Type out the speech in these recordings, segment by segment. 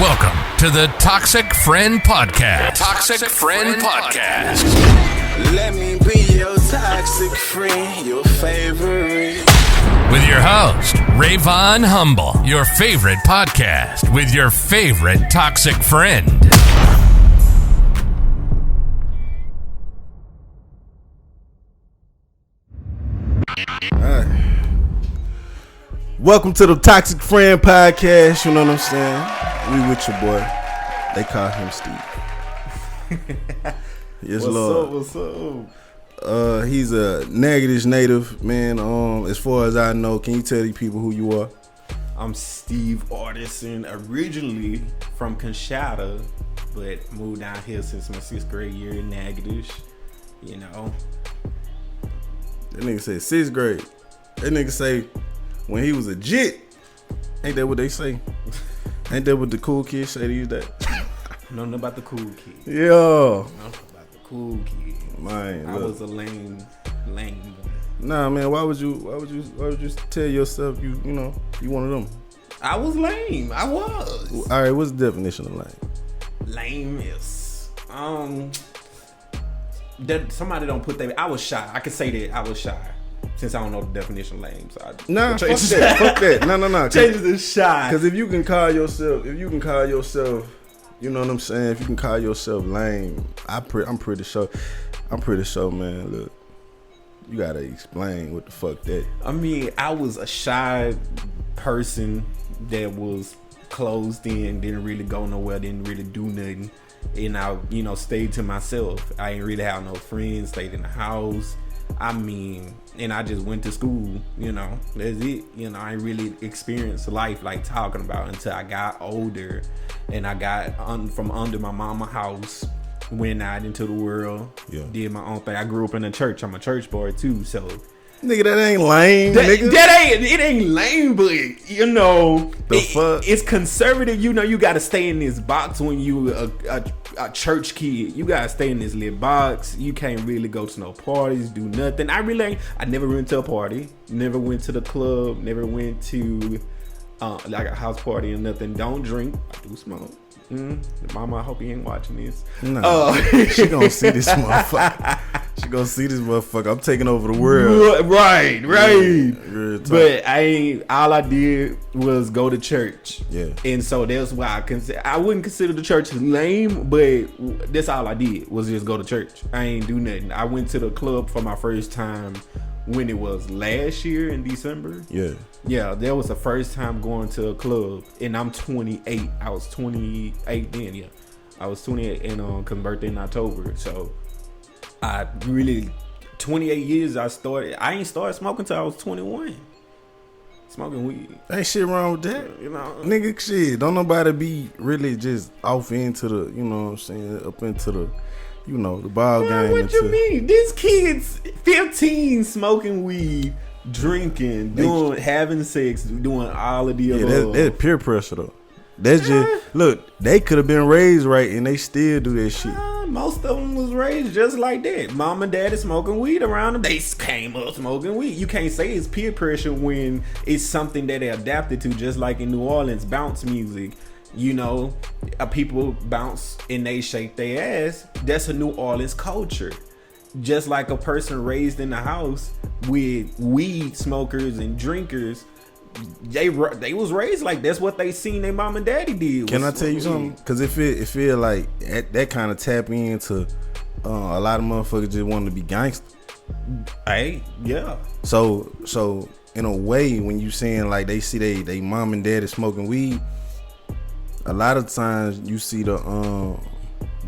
Welcome to the Toxic Friend Podcast. Toxic Friend Podcast. Let me be your toxic friend, your favorite. With your host, Rayvon Humble, your favorite podcast with your favorite toxic friend. Welcome to the Toxic Friend Podcast. You know what I'm saying? We with your boy. They call him Steve. Yes, Lord. What's up? He's a Natchez native, man. As far as I know, can you tell these people who you are? I'm Steve Ardisson, originally from Conchata, but moved down here since my 6th grade year in Natchez. You know. That nigga said 6th grade. That nigga say when he was a jit. Ain't that what they say? Ain't that what the cool kids say these days? Know nothing about the cool kid. Yeah. Know about the cool kid. Man, I was a lame. Nah, man. Why would you tell yourself you one of them? I was lame. I was. All right. What's the definition of lame? Lame is that somebody don't put that. I was shy. I could say that I was shy. Since I don't know the definition of lame, so fuck that. No. Change it to shy. Because if you can call yourself, you know what I'm saying. If you can call yourself lame, I'm pretty sure, man. Look, you gotta explain what the fuck that. I mean, I was a shy person that was closed in, didn't really go nowhere, didn't really do nothing, and I, stayed to myself. I didn't really have no friends. Stayed in the house. I mean, and I just went to school, that's it. I ain't really experienced life like talking about until I got older and I got from under my mama house, went out into the world, did my own thing. I grew up in a church. I'm a church boy too, so. Nigga, that ain't lame, nigga. It ain't lame, but it's conservative. You gotta stay in this box when you a church kid. You gotta stay in this little box. You can't really go to no parties, do nothing. I never went to a party, never went to the club, never went to like a house party or nothing. Don't drink. I do smoke. Mama, I hope you ain't watching this. No, she gonna see this motherfucker. She gonna see this motherfucker. I'm taking over the world. Right. Yeah, but all I did was go to church. Yeah. And so that's why I wouldn't consider the church lame, but that's all I did was just go to church. I ain't do nothing. I went to the club for my first time when it was last year in December. Yeah, that was the first time going to a club, and I'm 28. I was 28 then, yeah. I was 28 and birthday in October, so I really 28 years I ain't started smoking till I was 21. Smoking weed. Ain't shit wrong with that. Nigga, shit. Don't nobody be really just off into the, you know what I'm saying, up into the, the ball game. What you mean? These kids 15 smoking weed, drinking, having sex, doing all of the above. That's peer pressure though. That's just look. They could have been raised right, and they still do that shit. Most of them was raised just like that. Mom and dad is smoking weed around them. They came up smoking weed. You can't say it's peer pressure when it's something that they adapted to. Just like in New Orleans, bounce music. People bounce and they shake their ass. That's a New Orleans culture. Just like a person raised in the house with weed smokers and drinkers, they was raised like that's what they seen their mom and daddy did. Can I tell you something? Because it feel like that kind of tap into a lot of motherfuckers just want to be gangster. Hey, yeah. So in a way, when you saying like they see they mom and daddy smoking weed, a lot of times you see the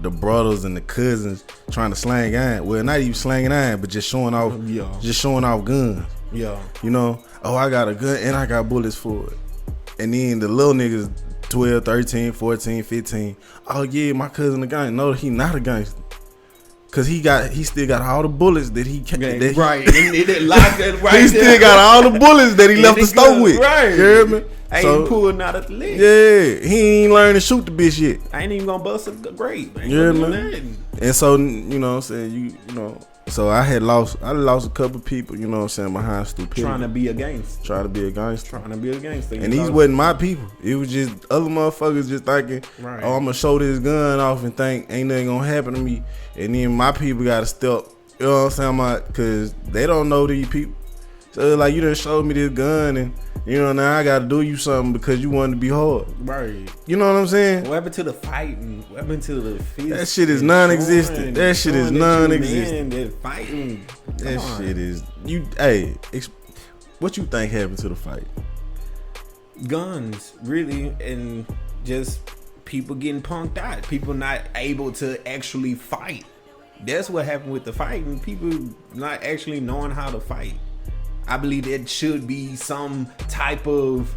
brothers and the cousins trying to slang iron. Well, not even slanging iron, but just showing off guns. Yeah. I got a gun and I got bullets for it. And then the little niggas 12, 13, 14, 15. Oh yeah, my cousin a gangster. No, he not a gangster. Cause he still got all the bullets that he can. Right. He still got all the bullets that he left the stove with. Right. You hear me? I ain't pulling out of the leg. Yeah, he ain't learned to shoot the bitch yet. I ain't even gonna bust a grape. Yeah, man. And so, what I'm saying, So I lost a couple people, you know what I'm saying, behind stupidity. Trying to be a gangster. And these wasn't my people. It was just other motherfuckers just thinking, right. oh, I'm gonna show this gun off and think ain't nothing gonna happen to me. And then my people gotta step, you know what I'm saying, because they don't know these people. So like, you done showed me this gun and, you know, now I gotta do you something because you wanted to be hard. Right. You know what I'm saying? What happened to the fighting? What happened to the fist? That shit is non-existent. That shit is non-existent. That fighting. That shit is, hey, what you think happened to the fight? Guns, really, and just people getting punked out. People not able to actually fight. That's what happened with the fighting. People not actually knowing how to fight. I believe it should be some type of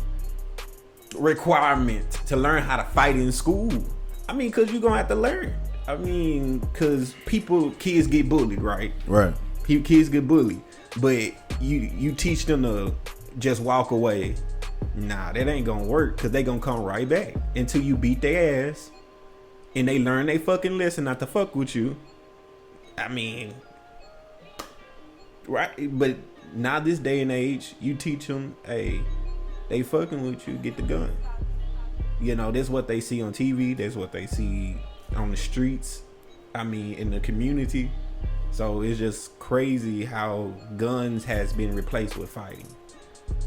requirement to learn how to fight in school. I mean, because you're going to have to learn. I mean, because kids get bullied, right? Right. Kids get bullied. But you teach them to just walk away. Nah, that ain't going to work because they going to come right back until you beat their ass and they learn they fucking lesson not to fuck with you. I mean, right? But now this day and age, you teach them, hey, they fucking with you, get the gun. You know, that's what they see on TV. That's what they see on the streets. I mean, in the community. So it's just crazy how guns has been replaced with fighting.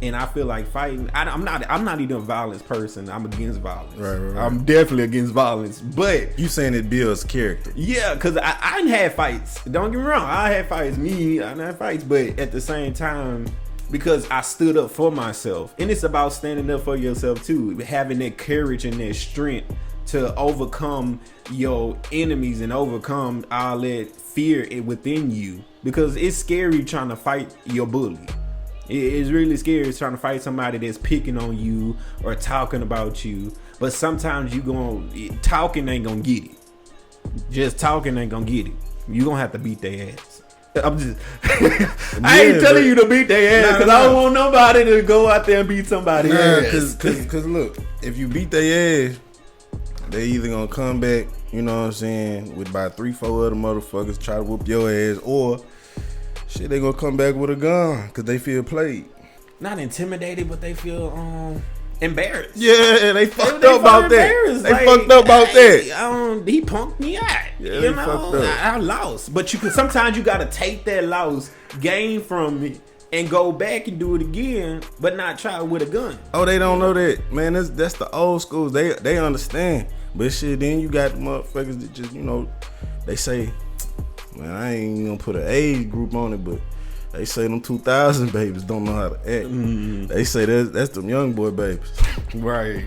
And I feel like fighting, I'm not even a violence person. I'm against violence. Right. I'm definitely against violence. But you saying it builds character. Yeah, because I didn't have fights. Don't get me wrong. I had fights. I didn't have fights. But at the same time, because I stood up for myself. And it's about standing up for yourself too. Having that courage and that strength to overcome your enemies and overcome all that fear within you. Because it's scary trying to fight your bully. It's really scary trying to fight somebody that's picking on you or talking about you. But sometimes talking ain't gonna get it. Just talking ain't gonna get it. You gonna have to beat their ass. I'm just I ain't telling you to beat their ass because I don't want nobody to go out there and beat somebody ass. Cause look, if you beat their ass, they either gonna come back, you know what I'm saying, with about 3-4 other motherfuckers try to whoop your ass, or shit, they gonna come back with a gun because they feel played. Not intimidated, but they feel embarrassed. Yeah, they fucked up about that. They fucked up about that. He punked me out. Yeah, you know, I lost. But sometimes you gotta take that loss, gain from it, and go back and do it again, but not try with a gun. Oh, they don't know that, man. That's the old schools. They understand, but shit. Then you got the motherfuckers that just, you know, they say, man, I ain't gonna put an age group on it, but they say them 2000 babies don't know how to act. Mm-hmm. They say that's them young boy babies. Right.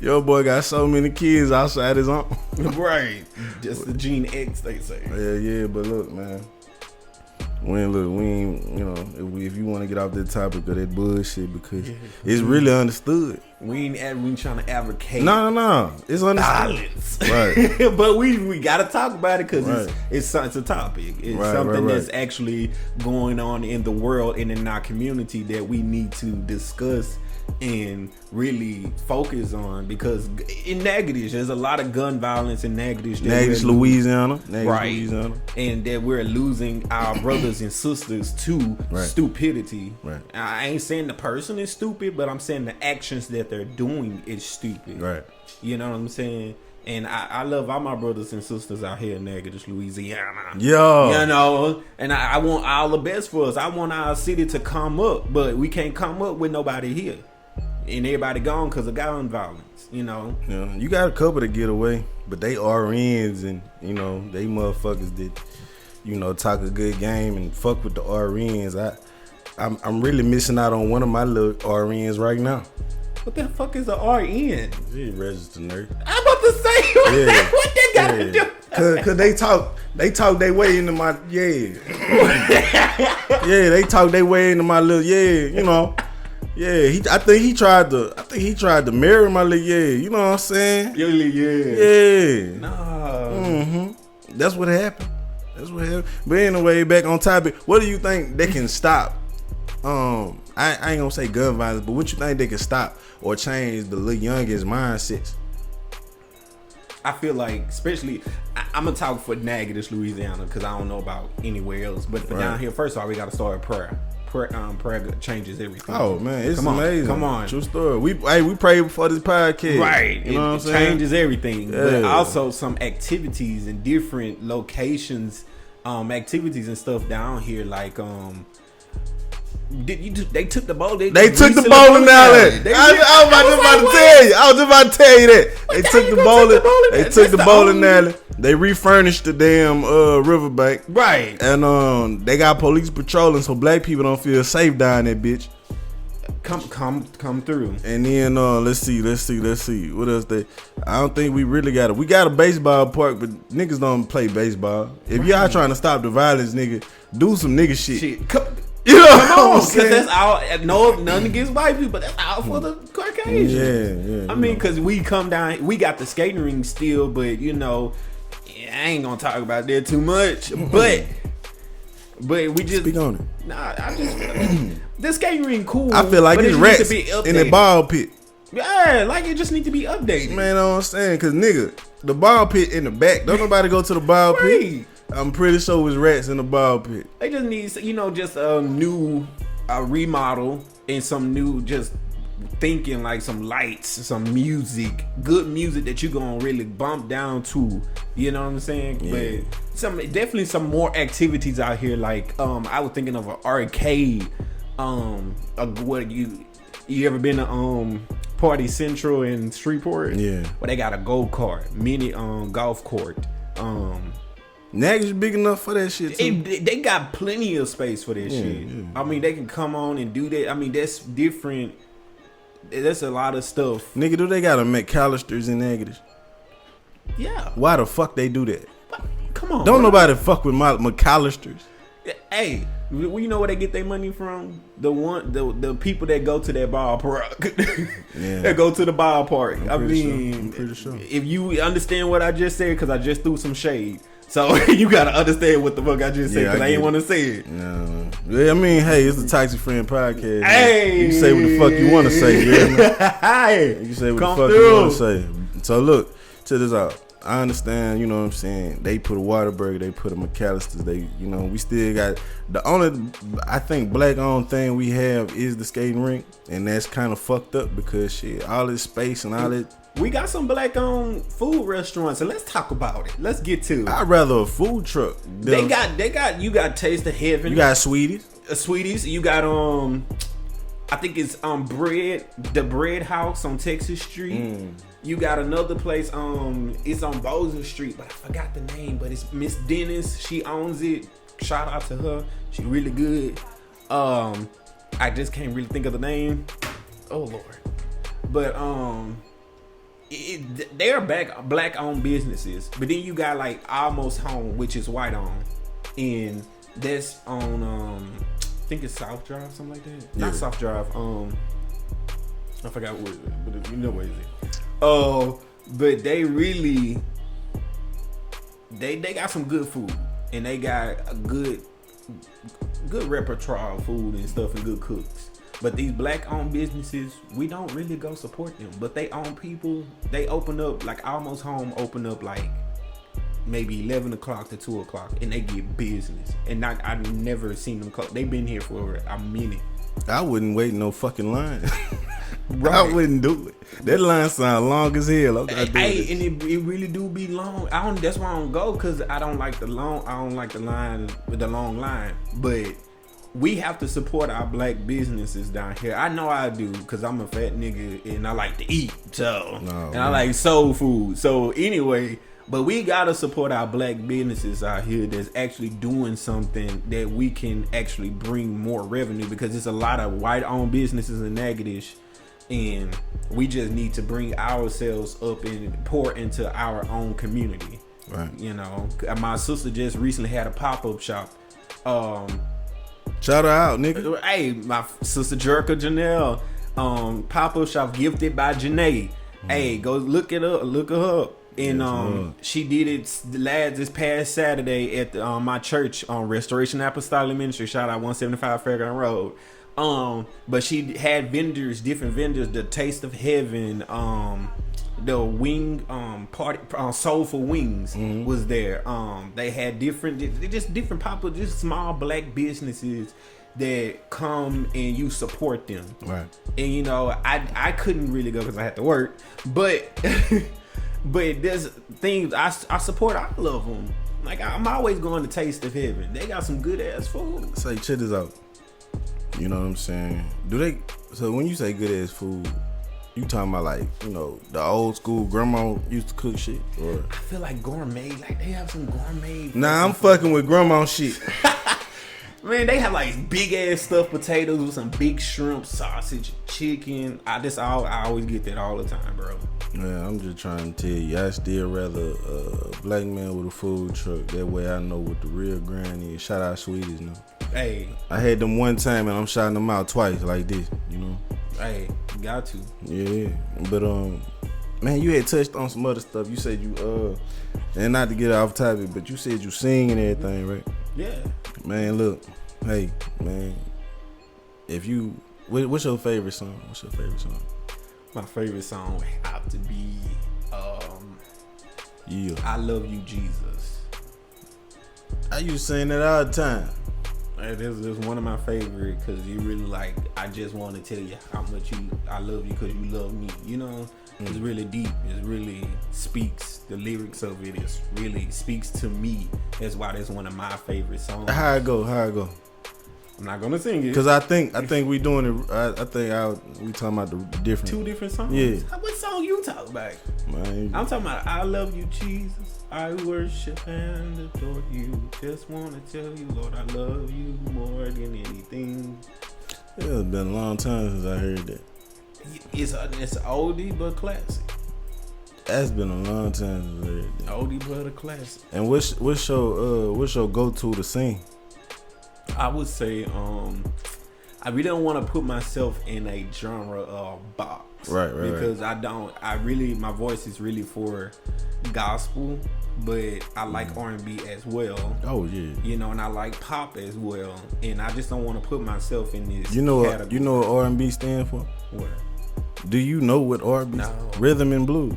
Your boy got so many kids outside his own. Right. Just the Gene X, they say. Yeah, but look, man. We ain't, you know, if you want to get off that topic of that bullshit, because it's really understood. We ain't trying to advocate. No. It's understood. Violence. Right. But we got to talk about it because it's a topic. It's something that's actually going on in the world and in our community that we need to discuss and really focus on, because in Natchitoches there's a lot of gun violence in Natchitoches, Louisiana, and that we're losing our brothers and sisters to stupidity. Right. I ain't saying the person is stupid, but I'm saying the actions that they're doing is stupid. Right. You know what I'm saying? And I love all my brothers and sisters out here in Natchitoches, Louisiana. Yeah. You know, and I want all the best for us. I want our city to come up, but we can't come up with nobody here. And everybody gone because of gun violence, you know. Yeah, you got a couple to get away, but they RNs, and you know they motherfuckers that, you know, talk a good game and fuck with the RNs. I'm really missing out on one of my little RNs right now. What the fuck is an RN? She's registered nurse. I'm about to say what they got to do. Cause they talk their way into my they talk their way into my little you know. Yeah, I think he tried to marry my little you know what I'm saying? Yeah. Nah. Mm-hmm. That's what happened. But anyway, back on topic. What do you think they can stop? I ain't gonna say gun violence, but what you think they can stop or change the little youngest mindsets? I feel like, especially, I'm gonna talk for Natchitoches, Louisiana, because I don't know about anywhere else. But for down here, first of all, we gotta start with prayer. Prayer changes everything. Oh man, it's Come on, amazing. Come on, true story. We prayed before this podcast, right? You know what I'm saying? Changes everything, Yeah. but also some activities in different locations, activities and stuff down here, like they took the bowl. They took the bowling alley. I was just about to tell you that. They took the bowling. They took the bowling alley. They refurnished the damn riverbank. Right. And they got police patrolling so black people don't feel safe down that bitch. Come through. And then let's see. What else I don't think we really got it. We got a baseball park, but niggas don't play baseball. If y'all trying to stop the violence, nigga, do some nigga shit. You know what I'm saying? That's all. No, none against white people, but that's all for the Caucasians. Yeah. I mean, because we come down, we got the skating ring still, but you know, I ain't gonna talk about that too much. But we just speak on it. Nah, the skating ring cool. I feel like it's rats in the ball pit. Yeah, like it just need to be updated. Man, I don't understand, cause nigga, the ball pit in the back. Don't nobody go to the ball pit. I'm pretty sure it was rats in the ball pit. They just need, just a new remodel and some new just thinking, like some lights, some music, good music that you gonna really bump down to. You know what I'm saying? Yeah. But definitely some more activities out here. Like I was thinking of an arcade. What you ever been to Party Central in Shreveport? Yeah. Well, they got a go-kart, mini golf court. Natchitoches big enough for that shit too. They got plenty of space for that shit. Yeah. I mean, they can come on and do that. I mean, that's different. That's a lot of stuff. Nigga, do they got a McAllister's in Natchitoches? Yeah. Why the fuck they do that? Come on. Don't bro. nobody fuck with my McAllister's. Hey, you know where they get their money from? The people that go to that ballpark. Yeah. That go to the ballpark. I'm pretty sure. If you understand what I just said, because I just threw some shade. So you gotta understand what the fuck I just said, because I ain't want to say it. No. Yeah, I mean, hey, it's the Toxic Friend podcast. Hey, you can say what the fuck you want to say. You hear me? Hey, you can say what come the fuck through. you want to say. So look, check this out. I understand, you know what I'm saying. They put a Waterburg, they put a McAllister's. We still got the only, I think, black-owned thing we have is the skating rink, and that's kind of fucked up because shit, all this space and all that. We got some black-owned food restaurants, and let's talk about it. Let's get to it. I'd rather a food truck. You got Taste of Heaven. You got Sweeties. Sweeties. You got I think it's the Bread House on Texas Street. You got another place it's on Bossier Street, but I forgot the name, but it's Miss Dennis. She owns it. Shout out to her. She really good. I just can't really think of the name. Oh Lord. But they're black owned businesses, but then you got like Almost Home, which is white owned, and that's on I think it's South Drive, something like that. Yeah. Not South Drive. I forgot what, but you know what it is. But they really they got some good food, and they got a good repertoire of food and stuff, and good cooks. But these black-owned businesses, we don't really go support them. But they own people. They open up, like Almost Home open up like maybe 11 o'clock to 2 o'clock, and they get business. And I've never seen them close. They've been here for a minute. I wouldn't wait in no fucking line. Right. I wouldn't do it. That line sound long as hell. Hey, and it really do be long. That's why I don't go, because I don't like the line with the long line. But we have to support our black businesses down here. I know I do, because I'm a fat nigga and I like to eat. I like soul food. So anyway, but we gotta support our black businesses out here that's actually doing something that we can actually bring more revenue, because there's a lot of white-owned businesses in Natchitoches, and we just need to bring ourselves up and pour into our own community. Right. You know, my sister just recently had a pop-up shop. Shout her out, nigga. Hey, my sister Jerka Janelle, pop-up shop Gifted by Janae. Hey, go look her up. And she did it this past Saturday at my church on Restoration Apostolic Ministry. Shout out 175 Fairground Road. But she had different vendors, the Taste of Heaven, the wing party soulful wings was there. They had different popular, just small black businesses that come and you support them. Right. And you know, I couldn't really go because I had to work, but but there's things I support all of them. Like I'm always going to Taste of Heaven. They got some good ass food. Say, check this out. You know what I'm saying? So when you say good ass food, you talking about like, you know, the old school grandma used to cook shit? Or I feel like gourmet, like they have some gourmet. Nah, I'm fucking with grandma shit. Man, they have like big ass stuffed potatoes with some big shrimp, sausage, chicken. I always get that all the time, bro. Man, I'm just trying to tell you, I still rather a black man with a food truck. That way I know what the real grind is. Shout out Sweeties now. Hey, I had them one time and I'm shouting them out twice like this, you know. hey, got to. Yeah, but man, you had touched on some other stuff. You said you and not to get off topic, but you said you sing and everything, right? Yeah. Man, look, hey, man, what's your favorite song? What's your favorite song? My favorite song would have to be Yeah. I Love You, Jesus. I used to sing that all the time. Hey, this is one of my favorite because you really like. I just want to tell you how much I love you because you love me. You know, it's really deep. It really speaks. The lyrics of it is really speaks to me. That's why that's one of my favorite songs. How it go? I'm not gonna sing it Cause I think we doing it. I think we talking about the different. two different songs. Yeah. What song you talking about? Man, I'm talking about I Love You, Jesus. I worship and adore you. Just want to tell you, Lord, I love you more than anything. it's been a long time since I heard that. It's an oldie but classic. That's been a long time since I heard that. Oldie but a classic. And what's your go-to to sing? I would say I really don't want to put myself in a genre box. Right. Because my voice is really for gospel, but I like R&B as well. Oh yeah. You know, and I like pop as well. And I just don't want to put myself in this You know category. what R&B stand for? What? Do you know what R&B? No. Rhythm and blues.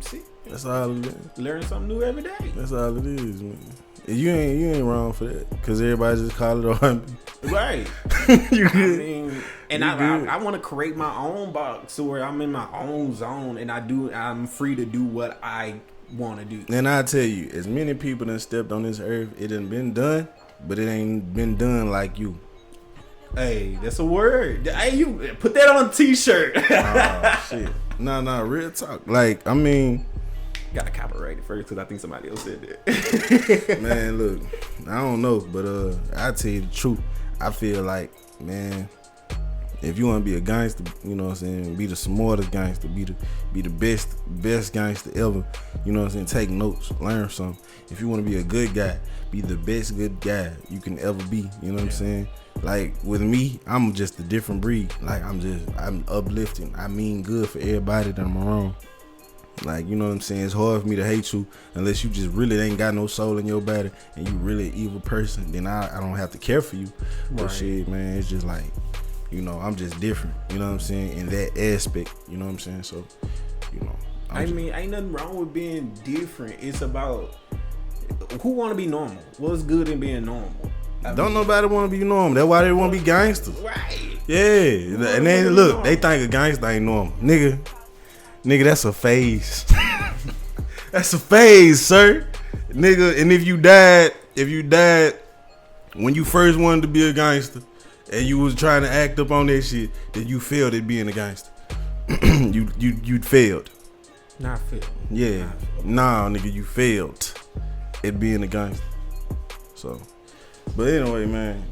See? That's all it is. Learn something new every day. That's all it is, man. You ain't wrong for that, cause everybody just call it R&B. Right. You I good? mean, and I want to create my own box where I'm in my own zone and I'm free to do what I want to do. And I tell you, as many people that stepped on this earth, it done been done, but it ain't been done like you. Hey, that's a word. Hey, you put that on a t-shirt. Oh shit. No, real talk. Like, I mean, Gotta copyright it first because I think somebody else said that. man, look, I don't know, but I tell you the truth. I feel like, man, if you want to be a gangster, you know what I'm saying, be the smartest gangster, be the best gangster ever, you know what I'm saying, take notes, learn something. If you want to be a good guy, be the best good guy you can ever be, you know what I'm saying? Like, with me, I'm just a different breed. Like, I'm uplifting. I mean good for everybody that I'm around. Like, you know what I'm saying? It's hard for me to hate you unless you just really ain't got no soul in your body and you really an evil person. Then I don't have to care for you. But Right. shit, man, it's just like, you know, I'm just different. You know what I'm saying? In that aspect, you know what I'm saying? So, you know. Ain't nothing wrong with being different. It's about who want to be normal. What's good in being normal? Don't nobody want to be normal. That's why they want to be gangsters. Right. Yeah. And then, look, they think a gangster ain't normal. Nigga, that's a phase. That's a phase, sir. Nigga, and if you died when you first wanted to be a gangster and you was trying to act up on that shit, then you failed at being a gangster. you failed. Not fair. Yeah. Nah, nigga, you failed at being a gangster. So, but anyway, man,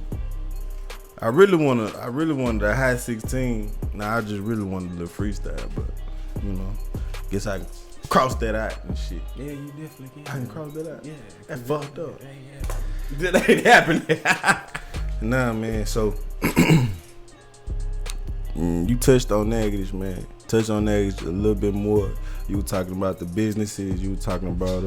I really wanted a high 16. Nah, I just really wanted a freestyle, but you know, guess I can cross that out and shit. Yeah, you definitely can. I can cross that out. Yeah. That fucked up. Yeah. That ain't happening. Nah, man. So you touched on negatives, man. Touch on negatives a little bit more. You were talking about the businesses. You were talking about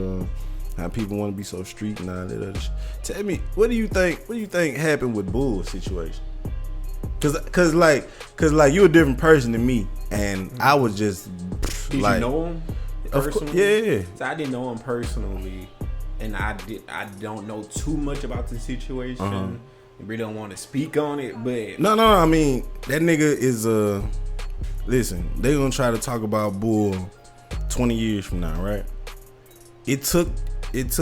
how people want to be so street and all that other shit. Tell me, what do you think happened with Bull's situation? Cause like you a different person than me, and I was just Did like, you know him? personally. Yeah. So I didn't know him personally, and I don't know too much about the situation. I really don't want to speak on it, but No. I mean, that nigga is listen, they gonna try to talk about Bull 20 years from now, right? It took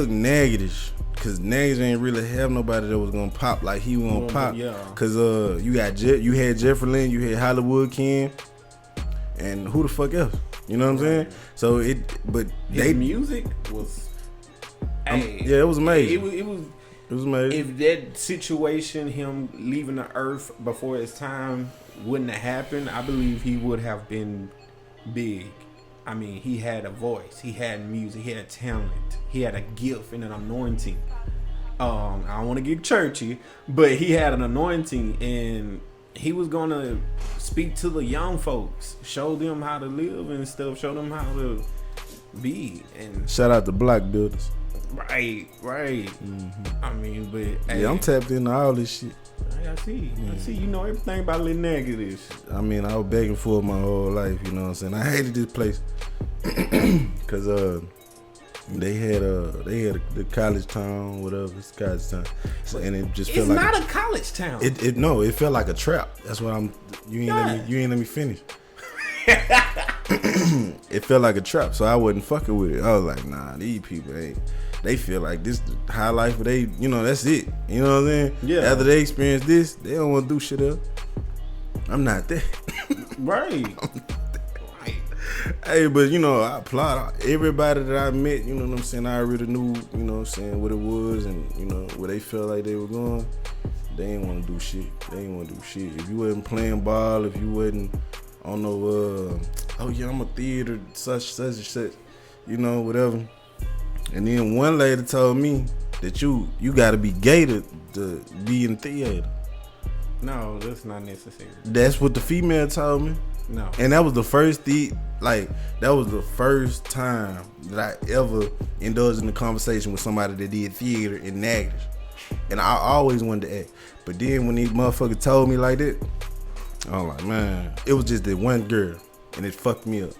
negatives, cause Nags ain't really have nobody that was gonna pop like he was gonna pop. Yeah. Cause you had Jeffrey Lynn, you had Hollywood Ken, and who the fuck else? You know what I'm saying? So his music was. Yeah, it was amazing. It was amazing. If that situation, him leaving the earth before his time, wouldn't have happened, I believe he would have been big. I mean, he had a voice, he had music, he had talent, he had a gift and an anointing. I don't want to get churchy, but he had an anointing, and he was gonna speak to the young folks, show them how to live and stuff, show them how to be. And shout out to Black Builders. Right. I mean, but Yeah, I'm tapped into all this shit. I see. You know everything about Lil Negative. I mean, I was begging for it my whole life, you know what I'm saying? I hated this place because they had the college town, whatever, it's college town, and it just felt it's like not a college town. It felt like a trap. That's what you ain't let me finish. It felt like a trap, so I wasn't fucking with it. I was like, nah, these people they feel like this high life, but they, you know, that's it. You know what I'm saying? Yeah. After they experience this, they don't want to do shit up. I'm not that. Right. Hey, but you know, I applaud everybody that I met. You know what I'm saying? I already knew, you know what I'm saying, what it was, and you know where they felt like they were going. They ain't want to do shit. They ain't want to do shit. If you wasn't playing ball, if you wasn't on no, oh yeah, I'm a theater, such and such, you know, whatever. And then one lady told me that you got to be gay to be in theater. No, that's not necessary. That's what the female told me. No. And that was the first time that I ever indulged in a conversation with somebody that did theater in Natchez. And I always wanted to act. But then when these motherfuckers told me like that, I was like, man, it was just that one girl, and it fucked me up.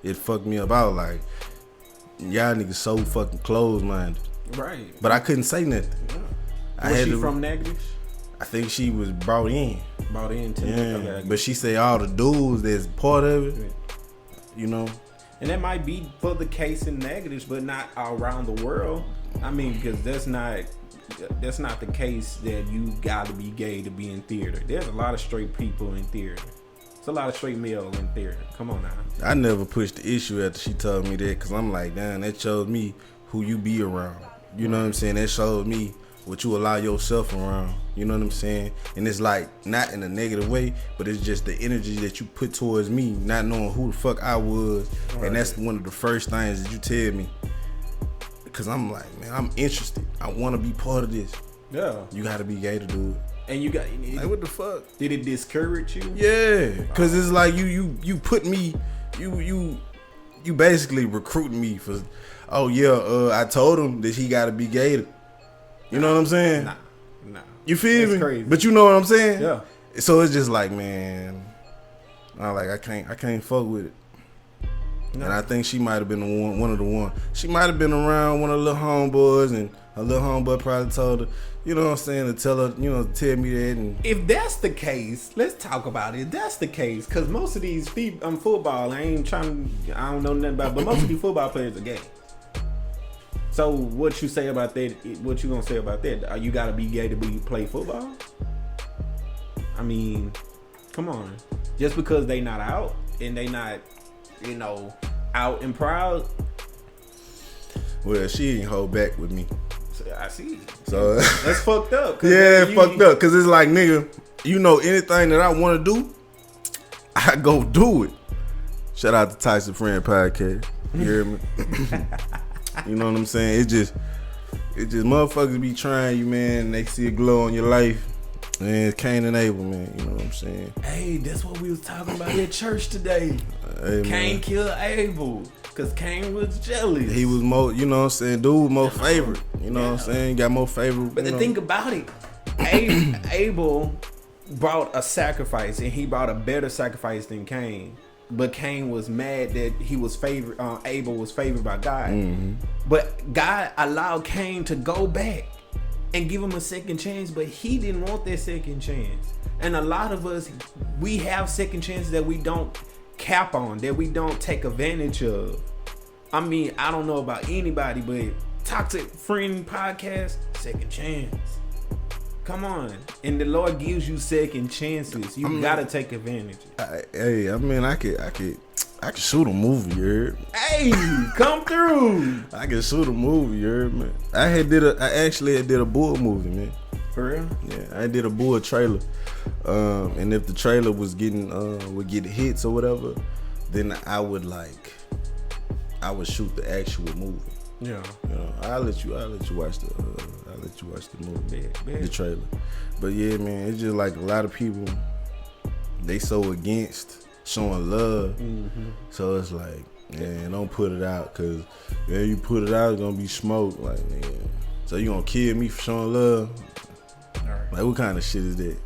I was like, y'all niggas so fucking closed-minded. Right. But I couldn't say nothing. Yeah. Was she from Natchez? I think she was brought in. Brought in too. Yeah. Okay. But she said all the dudes that's part of it, you know. And that might be for the case in Natchez, but not around the world. I mean, because that's not the case that you gotta be gay to be in theater. There's a lot of straight people in theater. There's a lot of straight male in theater. Come on now. I never pushed the issue after she told me that, because I'm like, damn, that showed me who you be around. You know what I'm saying? That showed me what you allow yourself around. You know what I'm saying? And it's like, not in a negative way, but it's just the energy that you put towards me, not knowing who the fuck I was. Right. And that's one of the first things that you tell me. Because I'm like, man, I'm interested. I want to be part of this. Yeah. You got to be gay to do it. And you got, like, what the fuck? Did it discourage you? Yeah, because it's like you put me, you basically recruiting me for, oh yeah, I told him that he got to be gay. You know what I'm saying? Nah. You feel That's me? crazy. But you know what I'm saying? Yeah. So it's just like, man, I can't fuck with it. No. And I think she might have been one of the ones. She might have been around one of the little homeboys, and her little homeboy probably told her, you know what I'm saying, to tell her, you know, tell me that. And if that's the case, let's talk about it. If that's the case, because most of these football, I don't know nothing about, but most of these football players are gay. So what you say about that? What you gonna say about that? You gotta be gay to play football? I mean, come on. Just because they not out and they not, you know, out and proud. Well, she ain't hold back with me. I see. So that's fucked up. Yeah, fucked up. Cause it's like, nigga, you know, anything that I want to do, I go do it. Shout out to Tyson Friend Podcast. You hear me? You know what I'm saying? It just motherfuckers be trying you, man. And they see a glow on your life. Man, it's Cain and Abel, man. You know what I'm saying? Hey, that's what we was talking about at church today. Hey, Cain killed Abel because Cain was jealous. He was more, you know what I'm saying? Dude was more favorite. You know what I'm saying? Got more favorite. But the thing about it, Abel brought a sacrifice, and he brought a better sacrifice than Cain. but Cain was mad that he was favored. Abel was favored by God, but God allowed Cain to go back and give him a second chance, but he didn't want that second chance. And a lot of us, we have second chances that we don't cap on, that we don't take advantage of. I mean, I don't know about anybody, but Toxic Friend Podcast, second chance. Come on. And the Lord gives you second chances. You gotta take advantage. I mean, I could shoot a movie, you heard? Hey, come through. I could shoot a movie, you heard, man. I actually did a bull movie, man. For real? Yeah, I did a bull trailer. And if the trailer was would get hits or whatever, then I would shoot the actual movie. Yeah. You know, I'll let you watch the movie, the trailer. But yeah, man, it's just like a lot of people, they so against showing love. So it's like, man, don't put it out, cause you put it out, it's gonna be smoke. Like, man, so you gonna kill me for showing love? Right. Like, what kind of shit is that?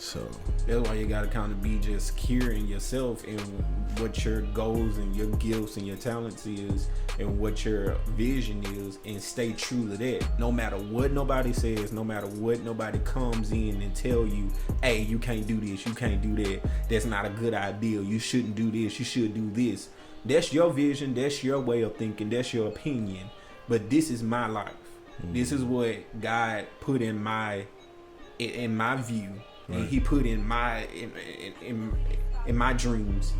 So that's why you gotta kind of be just secure in yourself and what your goals and your gifts and your talents is and what your vision is, and stay true to that. No matter what nobody says, no matter what nobody comes in and tell you, hey, you can't do this, you can't do that, that's not a good idea, you shouldn't do this, you should do this. That's your vision, that's your way of thinking, that's your opinion. But this is my life. This is what God put in my view. And he put in my dreams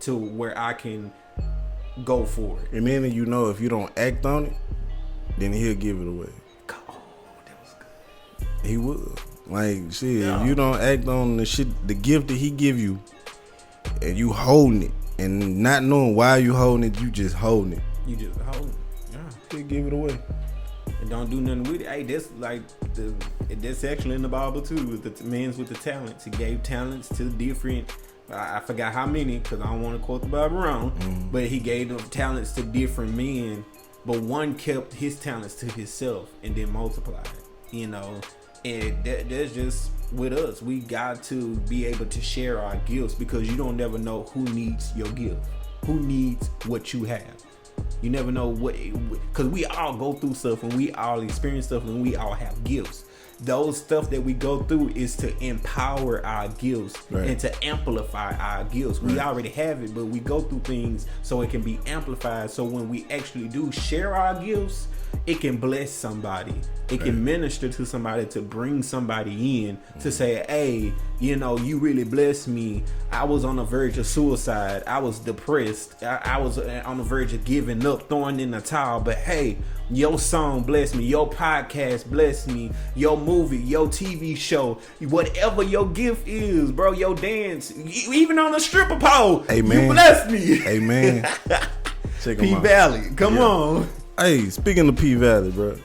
to where I can go for it. And then you know, if you don't act on it, then he'll give it away. Oh, that was good. He will. Like, shit, if you don't act on the shit, the gift that he give you, and you holding it, and not knowing why you holding it, you just holding it. You just holding it. Yeah. He'll give it away. And don't do nothing with it. Hey, that's like that's actually in the Bible too. With the men's with the talents, he gave talents to different. I forgot how many, because I don't want to quote the Bible wrong. But he gave them talents to different men. But one kept his talents to himself and then multiplied. You know, and that's just with us. We got to be able to share our gifts, because you don't never know who needs your gift, who needs what you have. You never know what, because we all go through stuff and we all experience stuff and we all have gifts. Those stuff that we go through is to empower our gifts and to amplify our gifts. We already have it, but we go through things so it can be amplified. So when we actually do share our gifts, it can bless somebody. It can minister to somebody, to bring somebody in to say, hey, you know, you really blessed me. I was on the verge of suicide. I was depressed. I was on the verge of giving up, throwing in the towel. But hey, your song blessed me. Your podcast blessed me. Your movie, your TV show, whatever your gift is, bro, your dance, even on a stripper pole, Amen. You blessed me. Amen. Check P Valley, come on. Hey, speaking of P Valley, bro,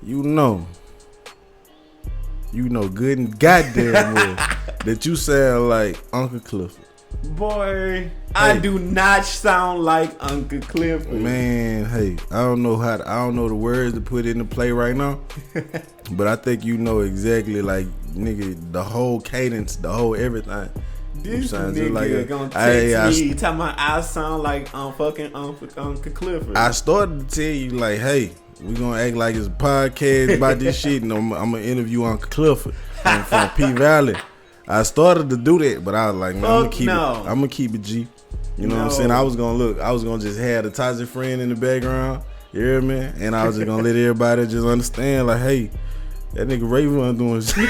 you know good and goddamn well that you sound like Uncle Clifford. Boy, I do not sound like Uncle Clifford. Man, hey, I don't know the words to put into play right now, but I think you know exactly, like, nigga, the whole cadence, the whole everything. This nigga like gonna text me talking about I sound like fucking Uncle Clifford. I started to tell you, like, hey, we gonna act like it's a podcast about this shit, and I'm gonna interview Uncle Clifford from P Valley. I started to do that, but I was like, man, I'm gonna keep it G. You know what I'm saying? I was gonna just have the toxic friend in the background. You hear me? And I was just gonna let everybody just understand, like, hey, that nigga Rayvon doing shit.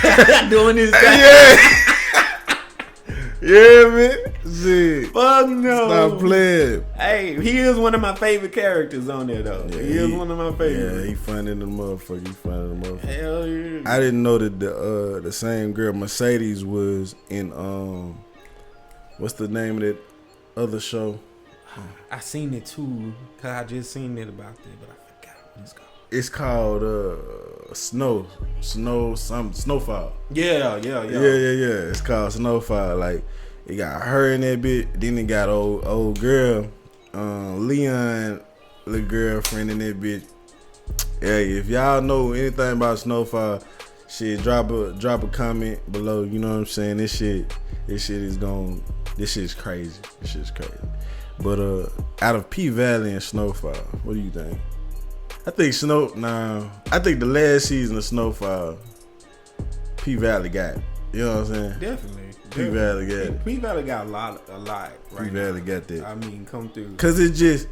Doing his thing. Yeah. Yeah, man. Shit. Fuck no. Stop playing. Hey, he is one of my favorite characters on there, though. Yeah, he is one of my favorites. Yeah, he funny the motherfucker. Hell yeah. I didn't know that the same girl Mercedes was in what's the name of that other show? I seen it too, cause I just seen it about that, but I forgot what it's called. It's called Snowfall. Yeah. It's called Snowfall. Like, it got her in that bit. Then it got old girl, Leon, little girlfriend in that bitch. Hey, if y'all know anything about Snowfall, shit, drop a comment below. You know what I'm saying? This shit is gonna This shit's crazy. But out of P Valley and Snowfall, what do you think? I think the last season of Snowfall, P Valley got it. You know what I'm saying? Definitely. P Valley got it. P Valley got a lot. P Valley got that. I mean, come through. Cause it's just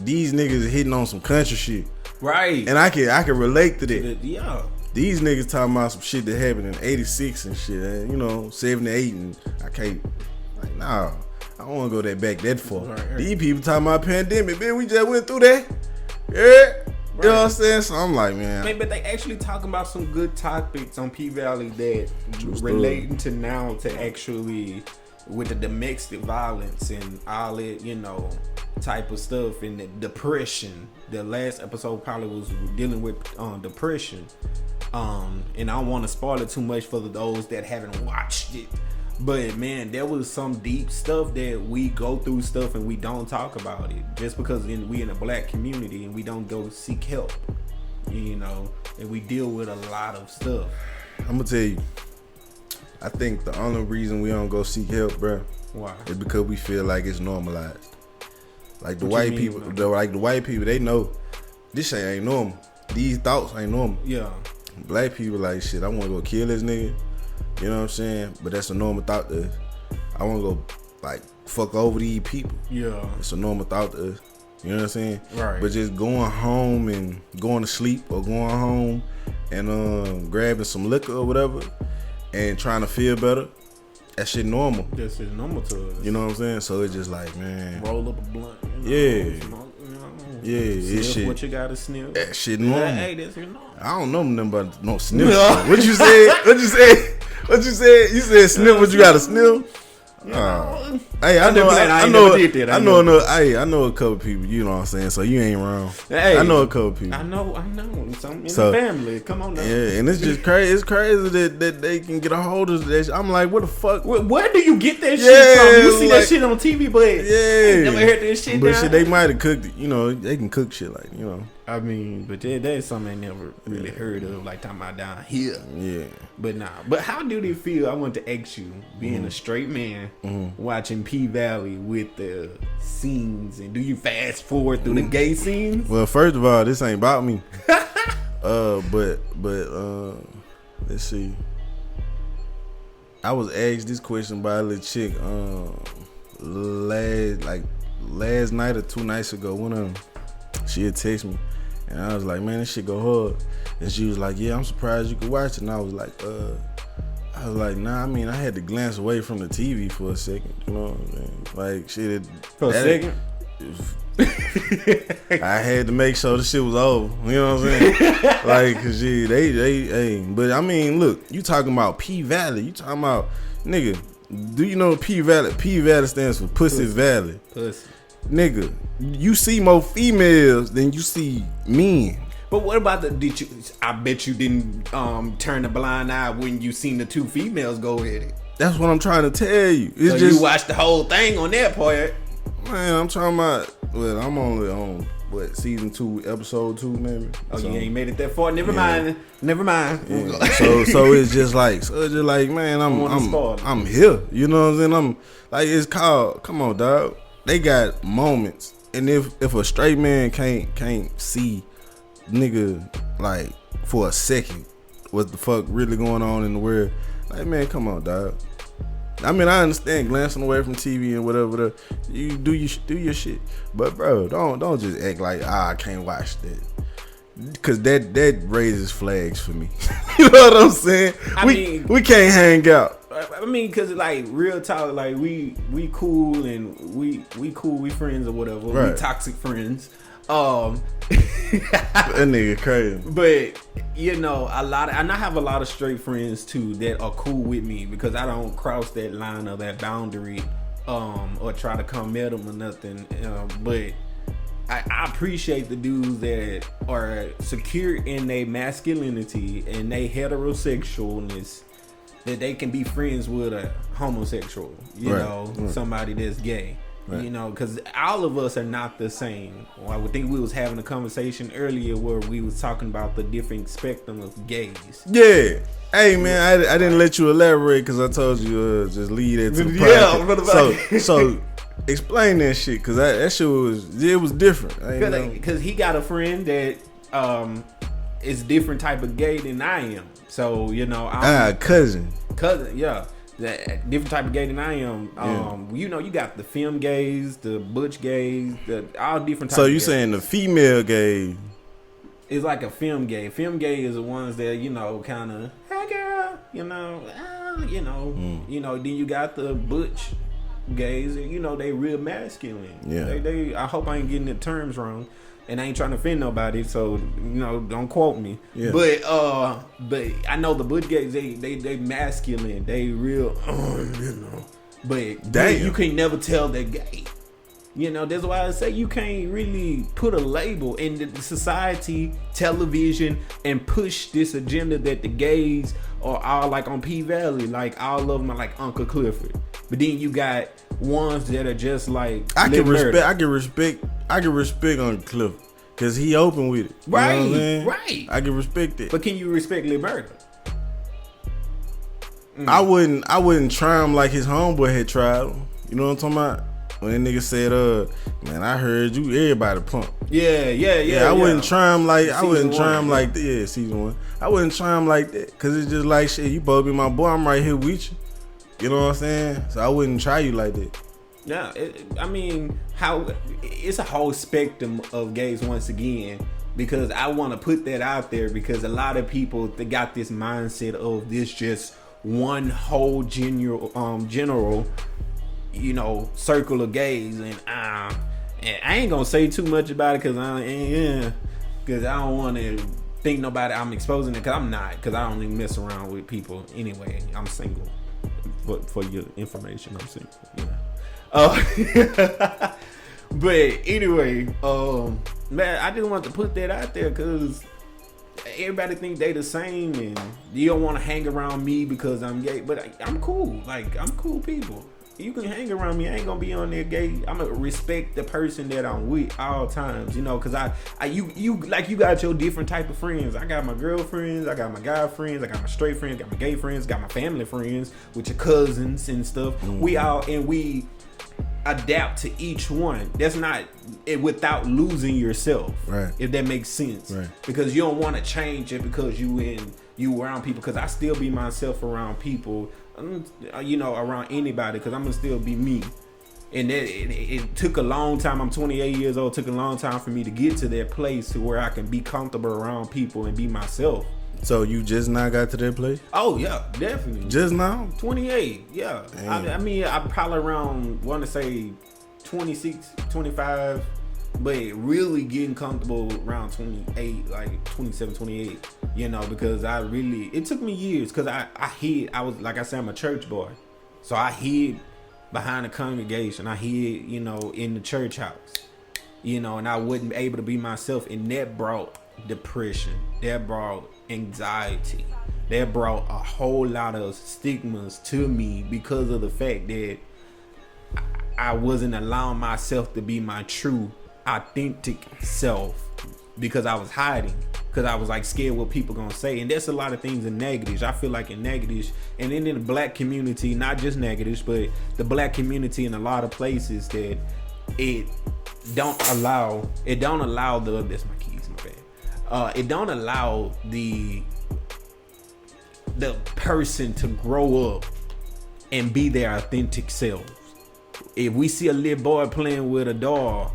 these niggas hitting on some country shit. Right. And I can relate to that. Yeah. These niggas talking about some shit that happened in 86 and shit, and, you know, 78, and I can't, like, nah, I don't want to go that far. Right. These people talking about pandemic, man, we just went through that. Yeah. Right. You know what I'm saying? So I'm like, man. But they actually talking about some good topics on P Valley that relating to now to actually with the domestic violence and all that, you know, type of stuff, and the depression. The last episode probably was dealing with depression. And I don't want to spoil it too much for those that haven't watched it. But man, there was some deep stuff that we go through stuff and we don't talk about it just because we in a black community and we don't go seek help, you know, and we deal with a lot of stuff. I'm gonna tell you, I think the only reason we don't go seek help, bro, Why? is because we feel like it's normalized. Like the white people, they know this shit ain't normal. These thoughts ain't normal. Yeah. Black people like, shit, I want to go kill this nigga. You know what I'm saying? But that's a normal thought to us. I want to go, like, fuck over these people. Yeah. It's a normal thought to us. You know what I'm saying? Right. But just going home and going to sleep or going home and grabbing some liquor or whatever and trying to feel better, that shit normal. That's just normal to us. You know what I'm saying? So it's just like, man. Roll up a blunt. Yeah. Smoke, Yeah, it's shit. What you gotta sniff? That shit normal. Hey, that's your normal. I don't know nothing about no sniff. What you said? You said sniff. What you got to sniff? Hey, I know a couple people. You know what I'm saying? So you ain't wrong. Hey, I know a couple people. I know. Some in the family. Come on now. Yeah, and it's just crazy. It's crazy that they can get a hold of that. I'm like, what the fuck? Where do you get that shit from? You see that shit on TV, but yeah, never heard that shit. But shit, they might have cooked it. You know, they can cook shit like, you know. I mean, but that's something I never really heard of, like talking about down here. Yeah. But nah. But how do they feel? I want to ask you, being a straight man, watching P Valley with the scenes, and do you fast forward through the gay scenes? Well, first of all, this ain't about me. But let's see. I was asked this question by a little chick last night or 2 nights ago. One of them, she had texted me, and I was like, man, this shit go hard. And she was like, yeah, I'm surprised you could watch it. And I was like, nah, I mean, I had to glance away from the TV for a second. You know what I'm saying? Like, shit. For a second? I had to make sure the shit was over. You know what I'm saying? Like, cause yeah, they. But I mean, look, you talking about P Valley? You talking about, nigga? Do you know P Valley? P Valley stands for Pussy Valley. Pussy. Nigga, you see more females than you see men. But what about I bet you didn't turn a blind eye when you seen the 2 females go at it. That's what I'm trying to tell you. It's so just, you watched the whole thing on that part. Man, I'm talking about. Well, I'm only on season 2, episode 2, maybe. Oh, so, you ain't made it that far. Never mind. Yeah. so it's just like, man, I'm here. You know what I'm saying? I'm like, it's called. Come on, dog. They got moments, and if a straight man can't see, nigga, like for a second, what the fuck really going on in the world? Like, man, come on, dog. I mean, I understand glancing away from TV and whatever. You do your shit, but bro, don't just act like I can't watch that, cause that raises flags for me. You know what I'm saying? We can't hang out. I mean, cause like real talk, like we cool and we cool, we friends or whatever. Right. We toxic friends. That nigga crazy. But you know, and I have a lot of straight friends too that are cool with me because I don't cross that line or that boundary, or try to come at them or nothing. But I appreciate the dudes that are secure in their masculinity and their heterosexualness, that they can be friends with a homosexual, you know, somebody that's gay. Right. You know, because all of us are not the same. Well, I would think we was having a conversation earlier where we was talking about the different spectrum of gays. Yeah. Hey man, I didn't let you elaborate because I told you just lead it to the Yeah, so explain that shit because that shit was different. Because he got a friend that is different type of gay than I am. So you know, cousin, yeah. That different type of gay than I am. You know, you got the femme gays, the butch gays, all different types. So you saying the female gay is like a femme gay. Femme gay is the ones that, you know, kind of, hey girl, you know. Then you got the butch gays, and you know they real masculine. Yeah. They I hope I ain't getting the terms wrong. And I ain't trying to offend nobody, so you know, don't quote me. Yeah. But I know the butch gays, they masculine, they real, you know. But damn, you can never tell they're gay. You know, that's why I say you can't really put a label in the society, television, and push this agenda that the gays are all like on P Valley, like all of them are like Uncle Clifford. But then you got ones that are just like I can respect on Cliff because he open with it. Right, you know what I mean? right. I can respect it. But can you respect Lil Murder? I wouldn't try him like his homeboy had tried him. You know what I'm talking about? When that nigga said, man, I heard you everybody pump. Yeah. I wouldn't try him like Season like that. Yeah, season 1. I wouldn't try him like that because it's just like shit. You supposed to be my boy. I'm right here with you. You know what I'm saying? So I wouldn't try you like that. Yeah, it's a whole spectrum of gays once again, because I want to put that out there because a lot of people they got this mindset of this just one whole general, you know, circle of gays, and I ain't gonna say too much about it because I don't want to think nobody I'm exposing it, because I'm not, because I don't even mess around with people anyway. I'm single. But for your information, I'm single. Yeah. But anyway, man, I just want to put that out there because everybody think they the same, and you don't want to hang around me because I'm gay. But I'm cool. Like, I'm cool people. You can hang around me. I ain't gonna be on there gay. I'm gonna respect the person that I'm with all times, you know, because you got your different type of friends. I got my girlfriends, I got my guy friends, I got my straight friends, got my gay friends, got my family friends, with your cousins and stuff. Mm-hmm. We adapt to each one. That's not it without losing yourself, right? If that makes sense, right? Because you don't want to change it because you around people. Because I still be myself around people. You know, around anybody, because I'm gonna still be me. And it took a long time. I'm 28 years old. It took a long time for me to get to that place to where I can be comfortable around people and be myself. So you just now got to that place? Oh yeah, definitely. Just now? 28, yeah. I mean, I probably around, want to say 26, 25, but really getting comfortable around 28, like 27, 28. You know, because it took me years, because I was, like I said, I'm a church boy. So I hid behind the congregation. I hid, you know, in the church house. You know, and I wasn't able to be myself. And that brought depression. That brought anxiety. That brought a whole lot of stigmas to me because of the fact that I wasn't allowing myself to be my true, authentic self because I was hiding. Because I was like scared what people gonna say. And there's a lot of things in negatives. I feel like in negatives, and then in the black community, not just negatives, but the black community in a lot of places that it don't allow that's my keys, my bad. It don't allow the person to grow up and be their authentic selves. If we see a little boy playing with a doll,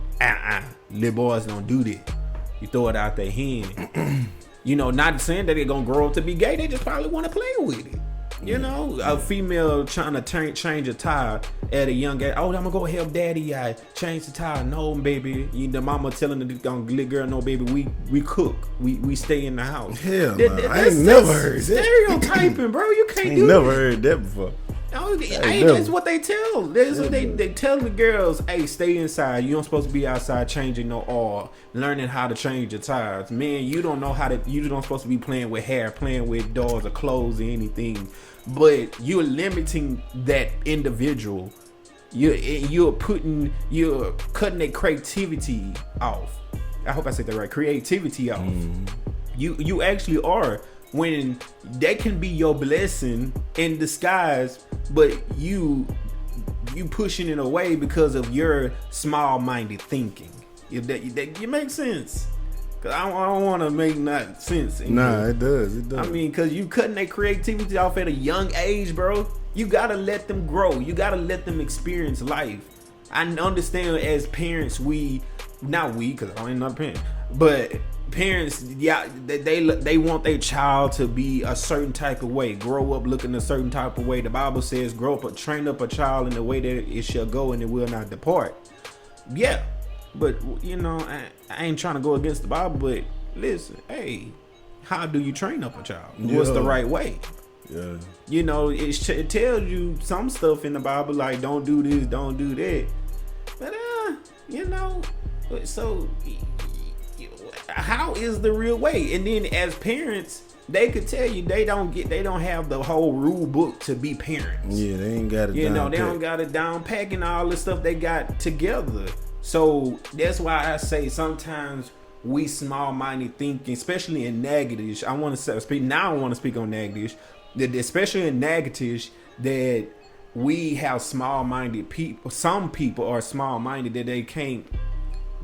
little boys don't do that. You throw it out their hand. You know, not saying that they're going to grow up to be gay. They just probably want to play with it. You know, a female trying to change a tire at a young age. Oh, I'm going to go help daddy. I change the tire. No, baby. The mama telling the little girl, no, baby, we cook. We stay in the house. Hell no. I ain't never heard that. Stereotyping, bro. You can't do that. Never heard that before. Oh, that's what they tell. That's what they tell the girls. Hey, stay inside. You don't supposed to be outside changing no oil, learning how to change your tires. Man, you don't know how to. You don't supposed to be playing with hair, playing with dolls or clothes or anything. But you're limiting that individual you're cutting their creativity off. I hope I said that right. Creativity off. You actually are, when that can be your blessing in disguise, but you pushing it away because of your small-minded thinking. That makes sense. Cause I don't want to make not sense. Nah, it does. I mean, cause you cutting their creativity off at a young age, bro. You gotta let them grow. You gotta let them experience life. I understand as parents, cause I ain't not a parent, but parents, yeah, they want their child to be a certain type of way, grow up looking a certain type of way. The Bible says, train up a child in the way that it shall go, and it will not depart. Yeah. But, I ain't trying to go against the Bible, but listen, hey, how do you train up a child? What's the right way? Yeah. It tells you some stuff in the Bible, like don't do this, don't do that. But, so how is the real way? And then as parents, they could tell you they don't have the whole rule book to be parents. Yeah, they ain't got it down. They don't got it down pack and all the stuff they got together. So that's why I say sometimes we small-minded thinking, especially in negatives. I want to speak on negatives. That especially in negatives, that we have small-minded people. Some people are small-minded that they can't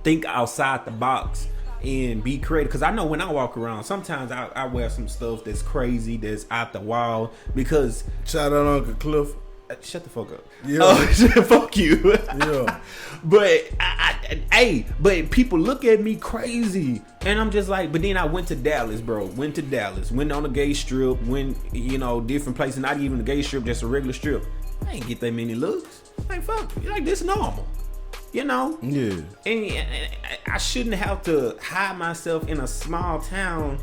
think outside the box and be creative. Because I know when I walk around, sometimes I wear some stuff that's crazy, that's out the wild. Because shout out Uncle Cliff. Shut the fuck up. Yeah. Fuck you. Yeah. But but people look at me crazy, and I'm just like. But then I went to Dallas, bro. Went on a gay strip. Went, different places. Not even a gay strip, just a regular strip. I ain't get that many looks. Like fuck, like this normal. Yeah. And I shouldn't have to hide myself in a small town.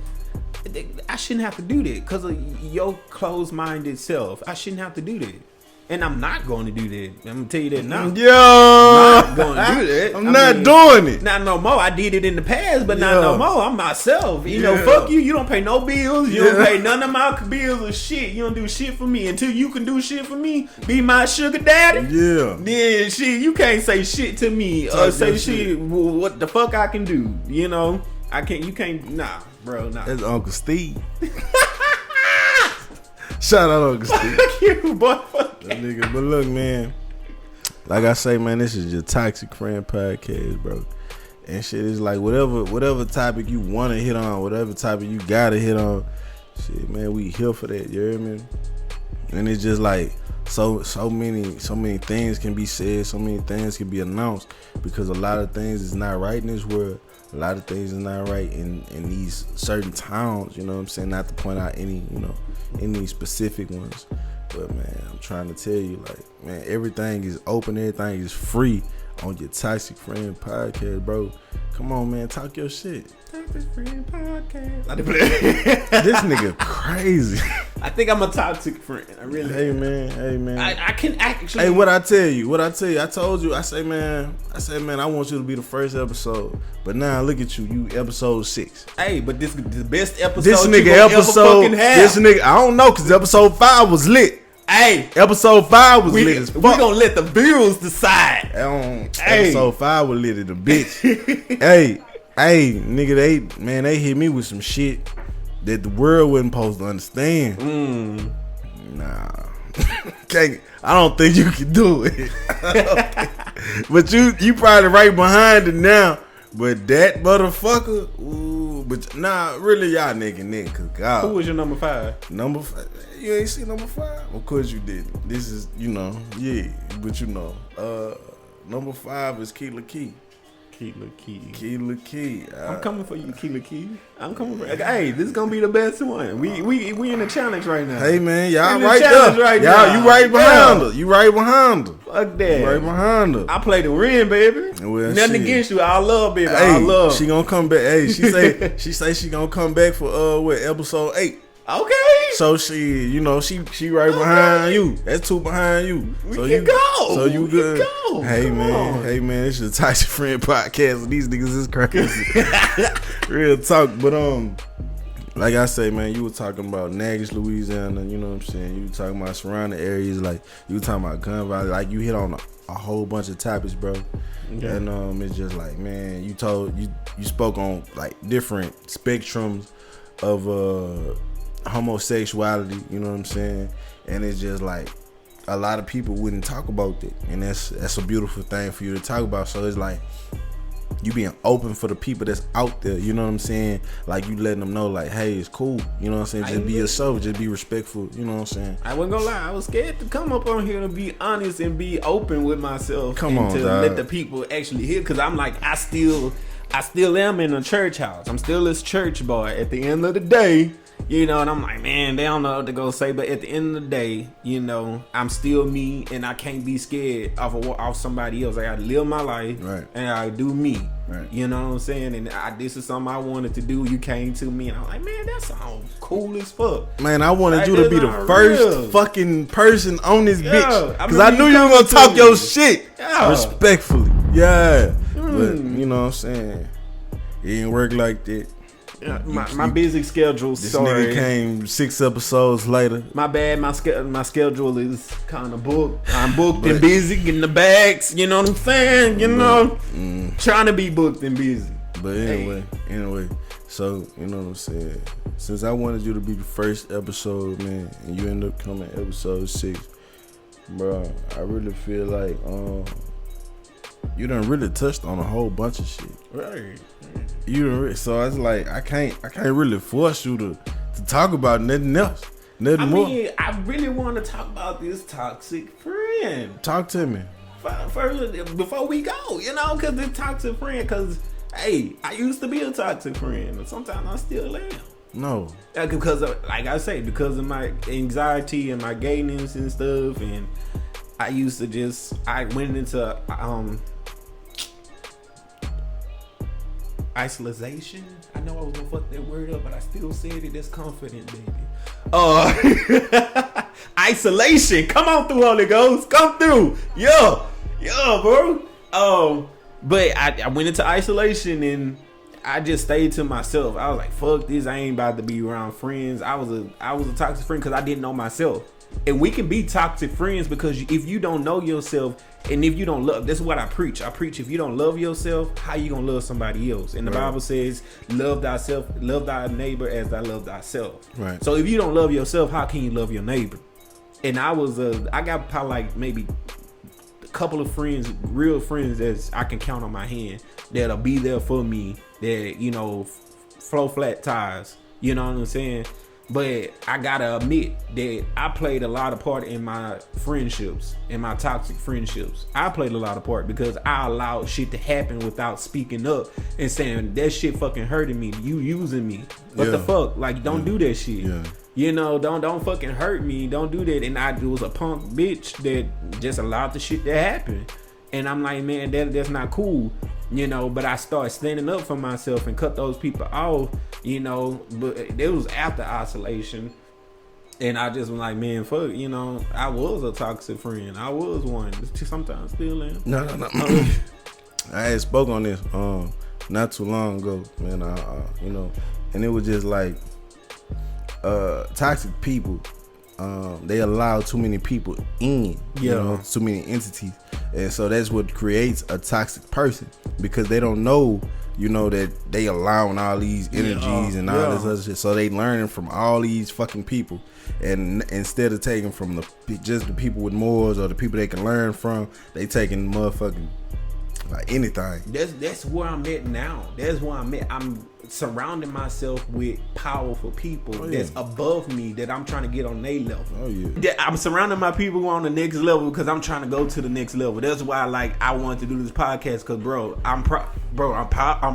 I shouldn't have to do that because of your closed-minded self. I shouldn't have to do that. And I'm not going to do that. I'm going to tell you that now. I'm not going to do that. I'm not doing it. Not no more. I did it in the past, but not no more. I'm myself. Fuck you. You don't pay no bills. You don't pay none of my bills or shit. You don't do shit for me. Until you can do shit for me, be my sugar daddy. Yeah. Then shit, you can't say shit to me or say shit what the fuck I can do. I can't. You can't. Nah, bro. Nah. That's Uncle Steve. Shout out Uncle Steve. Fuck you, boy. That nigga. But look, man. Like I say, man, this is your Toxic Friend Podcast, bro. And shit is like whatever topic you want to hit on, whatever topic you gotta hit on. Shit, man, we here for that. You hear me? And it's just like so many things can be said, so many things can be announced, because a lot of things is not right in this world. A lot of things is not right in these certain towns, you know what I'm saying? Not to point out any specific ones. But man, I'm trying to tell you, like, man, everything is open, everything is free on your Toxic Friend Podcast, bro. Come on, man, talk your shit. Toxic Friend Podcast. This nigga crazy. I think I'm a toxic friend. I really. Hey man. I can actually. Hey, what I tell you. I told you. I say, man, I want you to be the first episode. But now look at you episode 6. Hey, but this is the best episode. This nigga ever have. This nigga, I don't know, cause episode 5 was lit. Hey, episode 5 was lit as fuck. We gonna let the bills decide. Episode 5 was lit as a bitch. hey, nigga, they hit me with some shit that the world wasn't supposed to understand. Nah. I don't think you can do it. But you probably right behind it now. But that motherfucker, ooh, but nah, really y'all nigga, cause God. Who was your number 5? Number 5? You ain't see number 5? Of course you didn't. This is, yeah, but number 5 is Keela Key. Keela Key. I'm coming for you, Keela Key. I'm coming for. Hey, this is gonna be the best one. We in the challenge right now. Hey man, y'all right there. Right y'all, you right behind her. You right behind her. Fuck that. You right behind her. I play to win, baby. Well, nothing against you. I love, baby. Hey, I love. She gonna come back. Hey, she say she gonna come back for episode 8. Okay. So she right behind you. That's 2 behind you. We can go. So you good? Go. Hey man, it's your Toxic Friend Podcast. These niggas is crazy. Real talk, but like I say, man, you were talking about Natchez, Louisiana. You know what I'm saying? You were talking about surrounding areas, like you were talking about gun violence. Like you hit on a whole bunch of topics, bro. Yeah. And it's just like, man, you spoke on like different spectrums of homosexuality. You know what I'm saying? And it's just like a lot of people wouldn't talk about that, and that's a beautiful thing for you to talk about. So it's like you being open for the people that's out there, you know what I'm saying? Like you letting them know, like, hey, it's cool, you know what I'm saying? Just be yourself, just be respectful, you know what I'm saying? I wasn't gonna lie, I was scared to come up on here to be honest and be open with myself. Come on, to dog. let the people actually hear, because I'm like, I still am in a church house. I'm still this church boy at the end of the day. You know, and I'm like, man, they don't know what to go say. But at the end of the day, you know, I'm still me, and I can't be scared off somebody else. I gotta live my life, right, and I do me. Right. You know what I'm saying? And this is something I wanted to do. You came to me, and I'm like, man, that sounds cool as fuck. Man, I wanted you to be the first fucking person on this bitch, because I knew you were gonna talk your shit respectfully. Yeah, but you know what I'm saying? It didn't work like that. Yeah, my busy schedule. This nigga came 6 episodes later. My bad. My schedule is kind of booked. I'm booked and busy, getting the bags. You know what I'm saying? You know, trying to be booked and busy. But anyway, so you know what I'm saying. Since I wanted you to be the first episode, man, and you end up coming episode 6, bro, I really feel like you done really touched on a whole bunch of shit. Right. So it's like I can't really force you to talk about nothing else, nothing more. I really want to talk about this toxic friend. Talk to me first before we go, you know, because this toxic friend. Because hey, I used to be a toxic friend, and sometimes I still am. No, because of, like I say, because of my anxiety and my gayness and stuff, and I used to I went into isolation. I know I was gonna fuck that word up, but I still said it. That's confident, baby. Isolation. Come on through, Holy Ghost. Come through. Yo, bro. But I went into isolation and I just stayed to myself. I was like, fuck this. I ain't about to be around friends. I was a toxic friend because I didn't know myself. And we can be toxic friends because if you don't know yourself, and if you don't love, that's what I preach. I preach, if you don't love yourself, how you gonna love somebody else? And the Bible says, love thyself, love thy neighbor as thou love thyself. Right. So if you don't love yourself, how can you love your neighbor? And I got probably like maybe a couple of friends, real friends that I can count on my hand that'll be there for me, that, you know, flow flat ties. You know what I'm saying? But I gotta admit that I played a lot of part in my friendships, in my toxic friendships. I played a lot of part because I allowed shit to happen without speaking up and saying that shit fucking hurting me. You using me. What the fuck? Like, don't do that shit. Yeah. You know, don't fucking hurt me. Don't do that. And I was a punk bitch that just allowed the shit to happen. And I'm like, man, that's not cool. You know, but I started standing up for myself and cut those people off, you know, but it was after isolation. And I just was like, man, fuck, you know, I was a toxic friend. I was one. Sometimes still am. No. I had spoke on this not too long ago, man. You know, and it was just like toxic people. They allow too many people in, you know, too many entities, and so that's what creates a toxic person, because they don't know, you know, that they allowing all these energies and all this other shit. So they learning from all these fucking people, and instead of taking from just the people with morals or the people they can learn from, they taking motherfucking like anything. That's where I'm at now. That's where I'm at. I'm surrounding myself with powerful people that's above me, that I'm trying to get on their level. I'm surrounding my people on the next level because I'm trying to go to the next level. That's why I wanted to do this podcast, because bro, I'm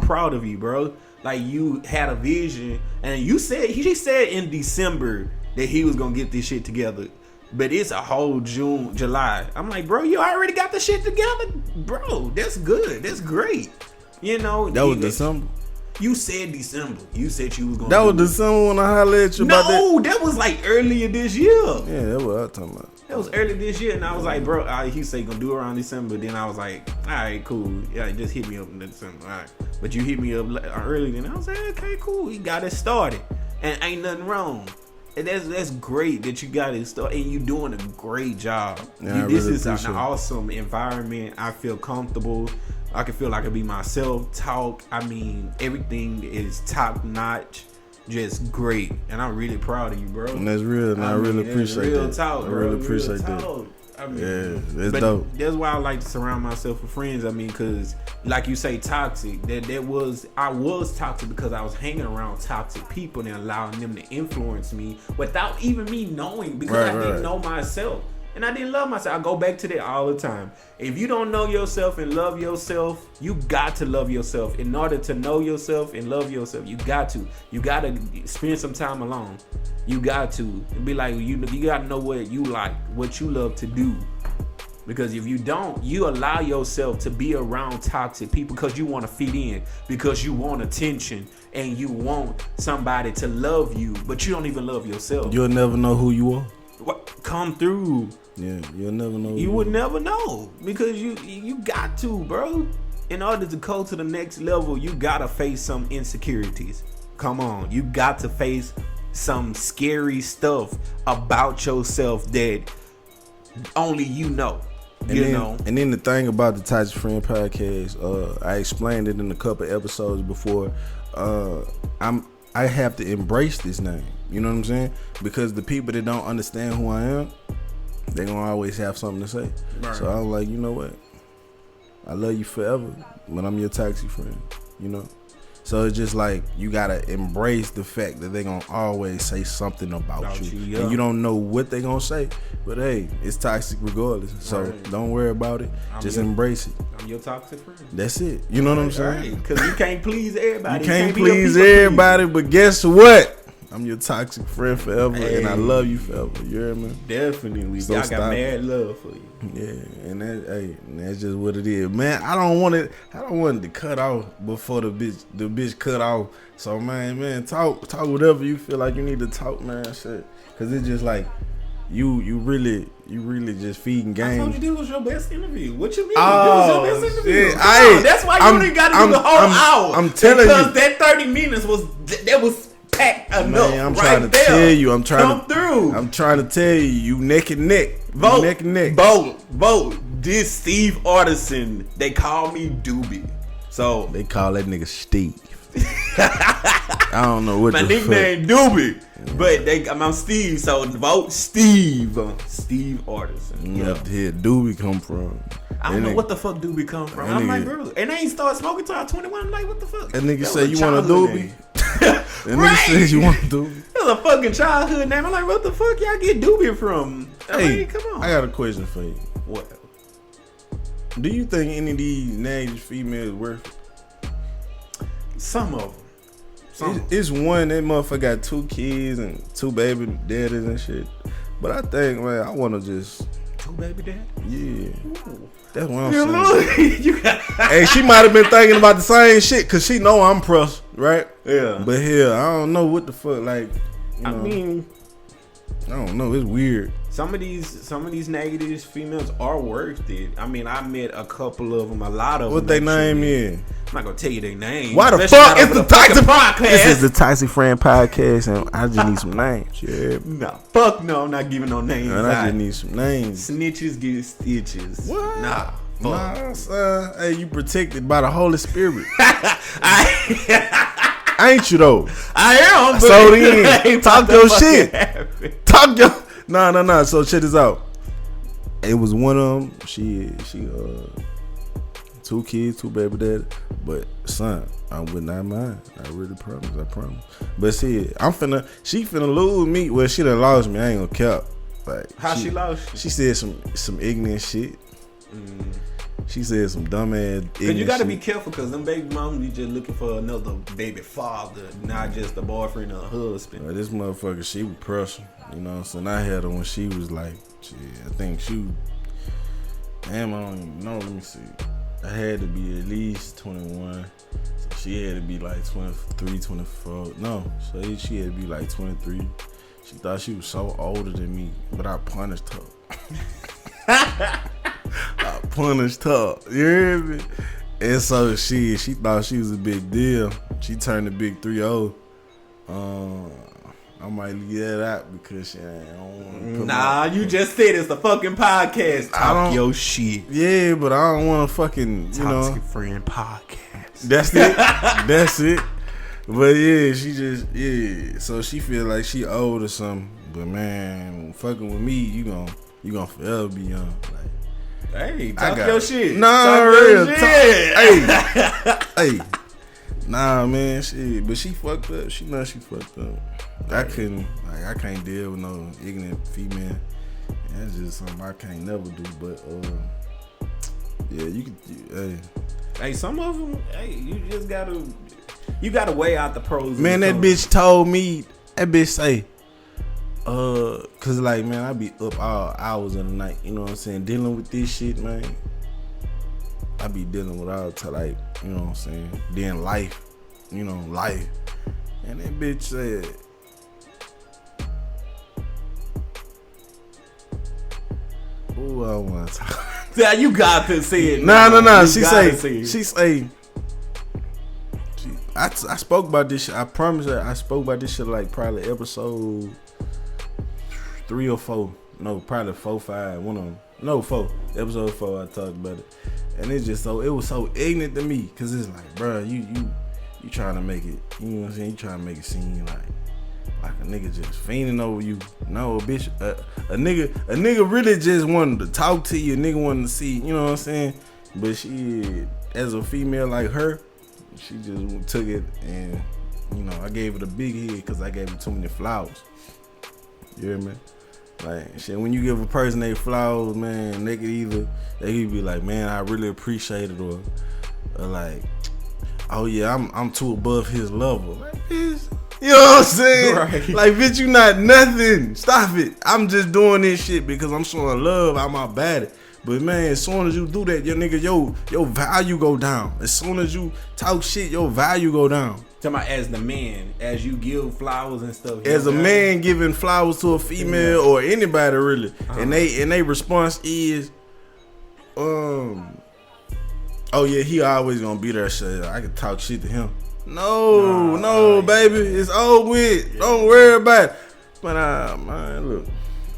proud of you, bro. Like, you had a vision, and he said in December that he was gonna get this shit together. But it's a whole June, July. I'm like, bro, you already got the shit together? Bro, that's good. That's great. You know. That was December? You said December. You said you was going to That was December when I hollered at you about that? No, that was like earlier this year. Yeah, that's what I was talking about. That was early this year, and I was like, bro, he said gonna do it around December. Then I was like, all right, cool. Yeah, just hit me up in December. All right. But you hit me up early, and I was like, okay, cool. He got it started. and ain't nothing wrong. And that's great that you got it stuff, and you doing a great job. Yeah, This really is an appreciate it. awesome environment. I feel comfortable. I can feel like I can be myself. Talk. I mean, everything is top notch. Just great, and I'm really proud of you, bro. And that's real, and I really appreciate real that. Talk, I bro. really appreciate that. Talk. I mean, Yeah, that's but dope. that's why I like to surround myself with friends. I mean, because like you say, toxic. I was toxic because I was hanging around toxic people and allowing them to influence me without even me knowing, because I didn't know myself. And I didn't love myself. I go back to that all the time. If you don't know yourself and love yourself, you got to love yourself. In order to know yourself and love yourself, you got to spend some time alone. You got to be like, you got to know what you like, what you love to do. Because if you don't, you allow yourself to be around toxic people because you want to fit in, because you want attention, and you want somebody to love you, but you don't even love yourself. You'll never know who you are. What come through? Yeah, you'll never know. You would never know, because you got to, bro. In order to go to the next level, you gotta face some insecurities. Come on, you got to face some scary stuff about yourself that only you know. And then the thing about the Toxic Friend podcast, I explained it in a couple episodes before. I have to embrace this name. You know what I'm saying? Because the people that don't understand who I am, they gonna always have something to say. Right. So I was like, you know what? I love you forever, but I'm your toxic friend. You know? So it's just like, you gotta embrace the fact that they gonna always say something about you. Yeah. And you don't know what they gonna say, but hey, it's toxic regardless. So don't worry about it. Just embrace it. I'm your toxic friend. That's it. You know what I'm saying? Because you can't please everybody. You can't please everybody, but guess what? I'm your toxic friend forever, and I love you forever. You hear me? Definitely. So I got mad love for you. Yeah, and that's just what it is, man. I don't want it to cut off before the bitch cut off. So man, talk whatever you feel like you need to talk, man. Shit, cause it's just like you really just feeding games. I told you this was your best interview. What you mean? Oh, this was your best interview. shit. That's why you only got to do the whole hour. I'm telling because you, that 30 minutes was packed enough. Man, I'm trying to there. tell you. I'm trying to tell you. You neck and neck. Vote. Neck and neck. Vote. This Steve Ardisson. They call me Doobie. So they call that nigga Steve. I don't know what my the nickname Doobie. But I'm Steve, so vote Steve. Steve Ardisson. Yep. Here Doobie come from. I don't know what the fuck Doobie come from. I'm like, bro, and I ain't start smoking till I was 21. I'm like, what the fuck? That nigga said you want a Doobie. That nigga said you want a Doobie. That's a fucking childhood name. I'm like, what the fuck y'all get Doobie from? Hey, come on. I got a question for you. What? Do you think any of these names females worth it? Some of them. It's one, that motherfucker got 2 kids and 2 baby daddies and shit. But I think, man, I want to just... 2 baby daddies? Yeah. Ooh. That's what I'm saying. Hey, she might have been thinking about the same shit because she know I'm pressed, right? Yeah. But hell, I don't know what the fuck, like, I mean, I don't know. It's weird. Some of these negative females are worth it. I mean, I met a couple of them, a lot of them. What they name is? I'm not gonna tell you their name. Why the fuck? It's the Toxic Podcast. This is the Toxic Friend Podcast, and I just need some names. Yeah. Nah, fuck no, I'm not giving no names. And I just need some names. Snitches get stitches. What? Nah. Nah, son. Hey, you protected by the Holy Spirit. Ain't you though? I am. So then, talk your shit. Talk your. Nah. So check this out. It was one of them. She 2 kids, 2 baby daddy. But son, I would not mind. I really promise. I promise. But see, she finna lose me. Well, she done lost me. I ain't gonna cap. Like, how she lost you? She said some ignorant shit. She said some dumb ass. Cause you gotta be careful, cause them baby moms, you just looking for another baby father, not just a boyfriend or a husband. This motherfucker, she was pressure. You know what I'm saying? I had her when she was like, I think she was, damn, I don't even know. Let me see. I had to be at least 21. So she had to be like 23, 24. No, so she had to be like 23. She thought she was so older than me, but I punished her. I punished her. You hear me? And so she thought she was a big deal. She turned a big 3-0 I might leave that out because shit, I don't want to put Nah, you just said it's the fucking podcast. Talk your shit. Yeah, but I don't want to fucking, Toxic Friend Podcast. That's it. That's it. But yeah, she just, so she feel like she old or something. But man, fucking with me, you gonna forever be young. Like, Hey, talk your shit. Nah, talk real. your shit. Hey. Nah, man, shit. But she fucked up. She know she fucked up. I can't deal with no ignorant female. That's just something I can't never do. But yeah, you can. Hey, some of them. Hey, you just gotta weigh out the pros. Man, that bitch told me. That bitch say, cause like, man, I be up all hours of the night. You know what I'm saying? Dealing with this shit, man. I be dealing with all to like, you know what I'm saying? Then life. And that bitch said, "Ooh, I want to talk." Yeah, you got to say it. No. She say. I spoke about this shit. I promise her I spoke about this shit like probably episode 3 or 4. No, probably 4, 5. One of them. No, 4. Episode 4. I talked about it, and it was so ignorant to me because it's like, bro, you trying to make it. You know what I'm saying? You trying to make it seem like a nigga just fiending over you. No, bitch, a nigga really just wanted to talk to you. A nigga wanted to see. You know what I'm saying? But she, as a female like her, she just took it and, I gave it a big head because I gave it too many flowers. You hear me? Like, shit, when you give a person their flowers, man, they could be like, man, I really appreciate it, or like, oh yeah, I'm too above his level. Like, bitch, you know what I'm saying? Right. Like, bitch, you not nothing. Stop it. I'm just doing this shit because I'm showing love. I'm about it. But man, as soon as you do that, your value go down. As soon as you talk shit, your value go down. Talking about as the man, as you give flowers and stuff. As a man giving flowers to a female or anybody really, and they response is, oh yeah, he always gonna be there. Shit, I can talk shit to him. No, baby, it's over with. Yeah. Don't worry about it. But man, look,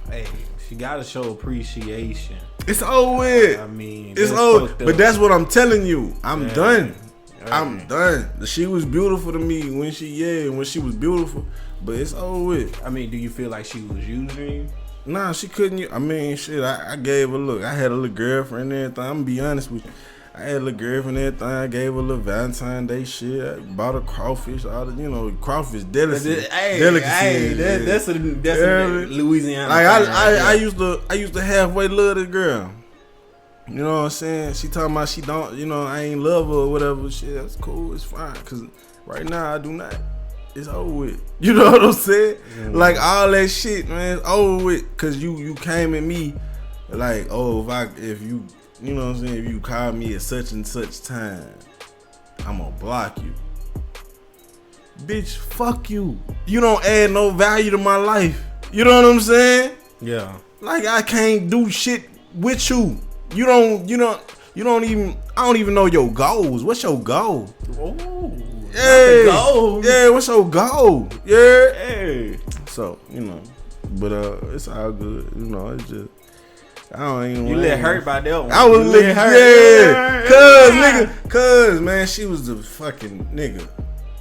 hey, she gotta show appreciation. It's over with. I mean, it's over. But that's what I'm telling you. I'm done. I'm done. She was beautiful to me when she was beautiful, but it's over with. I mean, do you feel like she was using you? Nah, she couldn't. I mean, shit, I gave her, look, I had a little girlfriend and everything. I'm gonna be honest with you. I had a little girlfriend and everything. I gave her a little Valentine's Day shit. I bought her crawfish, all the, crawfish delicacy. That's a Louisiana. Like, I used to halfway love this girl. You know what I'm saying? She talking about she don't, I ain't love her or whatever. Shit, that's cool. It's fine. Because right now I do not. It's over with. You know what I'm saying? Mm-hmm. Like, all that shit, man, it's over with. Because you came at me like, oh, if you, you know what I'm saying? If you call me at such and such time, I'm going to block you. Bitch, fuck you. You don't add no value to my life. You know what I'm saying? Yeah. Like, I can't do shit with you. You don't even, I don't even know your goals. What's your goal? Oh, yeah, goal. Yeah, what's your goal? Yeah. Hey. So, but it's all good. It's just, I don't even. You let hurt by that one. I was letting hurt. Yeah. Cause man, she was the fucking nigga.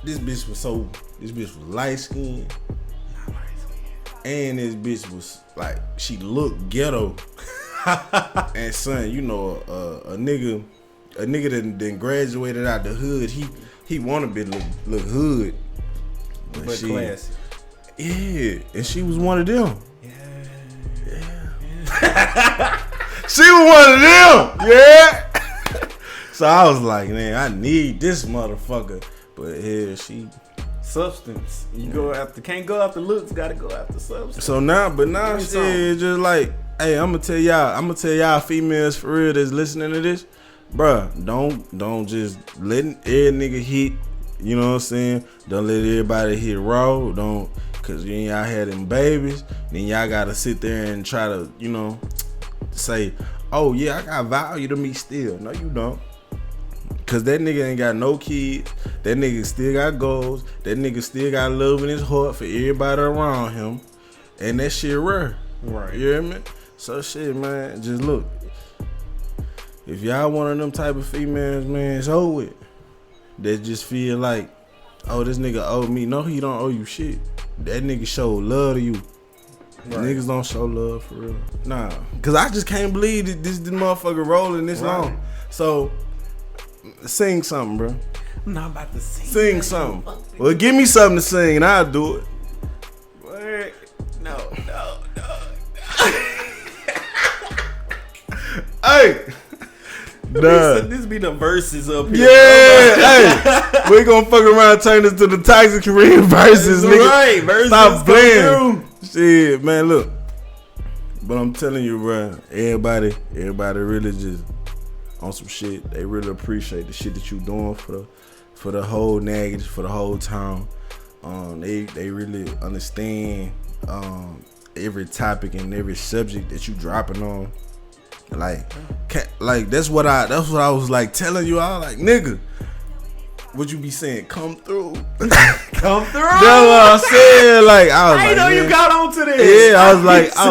This bitch was light skinned. And this bitch was like, she looked ghetto. And son, a nigga that then graduated out the hood, he wanna be look hood, but classy. Yeah, and she was one of them. Yeah. She was one of them. Yeah. So I was like, man, I need this motherfucker. But here she. Substance. Can't go after looks, gotta go after substance. So now shit, just like, hey, I'm gonna tell y'all females for real that's listening to this, bruh, don't just let every nigga hit, you know what I'm saying? Don't let everybody hit raw, cause you ain't out here them babies, then y'all gotta sit there and try to, say, oh yeah, I got value to me still. No, you don't. Cause that nigga ain't got no kids. That nigga still got goals. That nigga still got love in his heart for everybody around him. And that shit rare. Right. You hear me? So shit, man, just look. If y'all one of them type of females, man, it's over with. That just feel like, oh, this nigga owe me. No, he don't owe you shit. That nigga show love to you. Right. Niggas don't show love for real. Nah. Cause I just can't believe that this motherfucker rolling this long. So sing something, bro. I'm not about to sing. Sing something. Well, give me something to sing and I'll do it. What? No. Hey. This be the verses up here. Yeah, hey, we gonna fuck around and turn this to the Toxic Korean verses, nigga. Right, verses. Stop playing. Shit, man, look. But I'm telling you, bro, everybody really just on some shit. They really appreciate the shit that you doing for the whole naggage, for the whole town. They really understand every topic and every subject that you dropping on. Like that's what I was like telling you all, like, nigga, what you be saying? Come through. Come through. That's what I said. Like, I know you got onto this. Yeah, I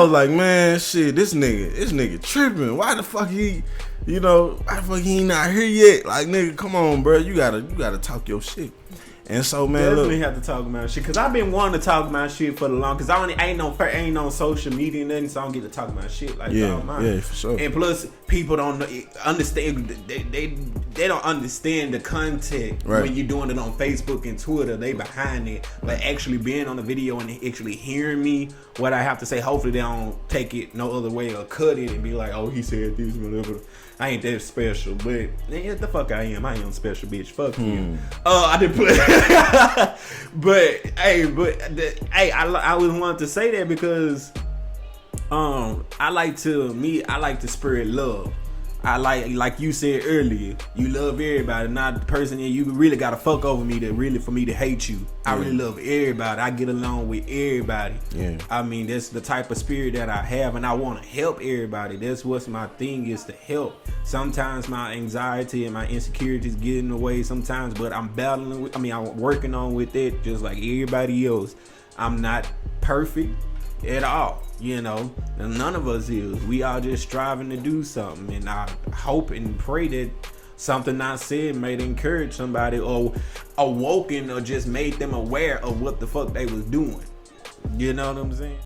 was like, man, shit, this nigga tripping. Why the fuck he not here yet? Like, nigga, come on, bro. You gotta talk your shit. And so, man, definitely have to talk about shit, cause I've been wanting to talk about shit for the long. Cause I ain't on social media and nothing, so I don't get to talk about shit like that. Yeah, for sure. And plus, people don't understand. They don't understand the content when you're doing it on Facebook and Twitter. They behind it, but actually being on the video and actually hearing me, what I have to say. Hopefully, they don't take it no other way or cut it and be like, "Oh, he said this, whatever." I ain't that special, but yeah, the fuck I am. I ain't special, bitch. Fuck you. I didn't play. I was wanting to say that because I like to spread love. I like you said earlier, you love everybody, not the person that you really gotta fuck over me for me to hate you. I really love everybody. I get along with everybody. Yeah. I mean, that's the type of spirit that I have, and I want to help everybody. That's what's my thing, is to help. Sometimes my anxiety and my insecurities get in the way sometimes, but I'm I'm working on with it just like everybody else. I'm not perfect at all, and none of us is. We are just striving to do something, and I hope and pray that something I said made encourage somebody, or awoken, or just made them aware of what the fuck they was doing. You know what I'm saying?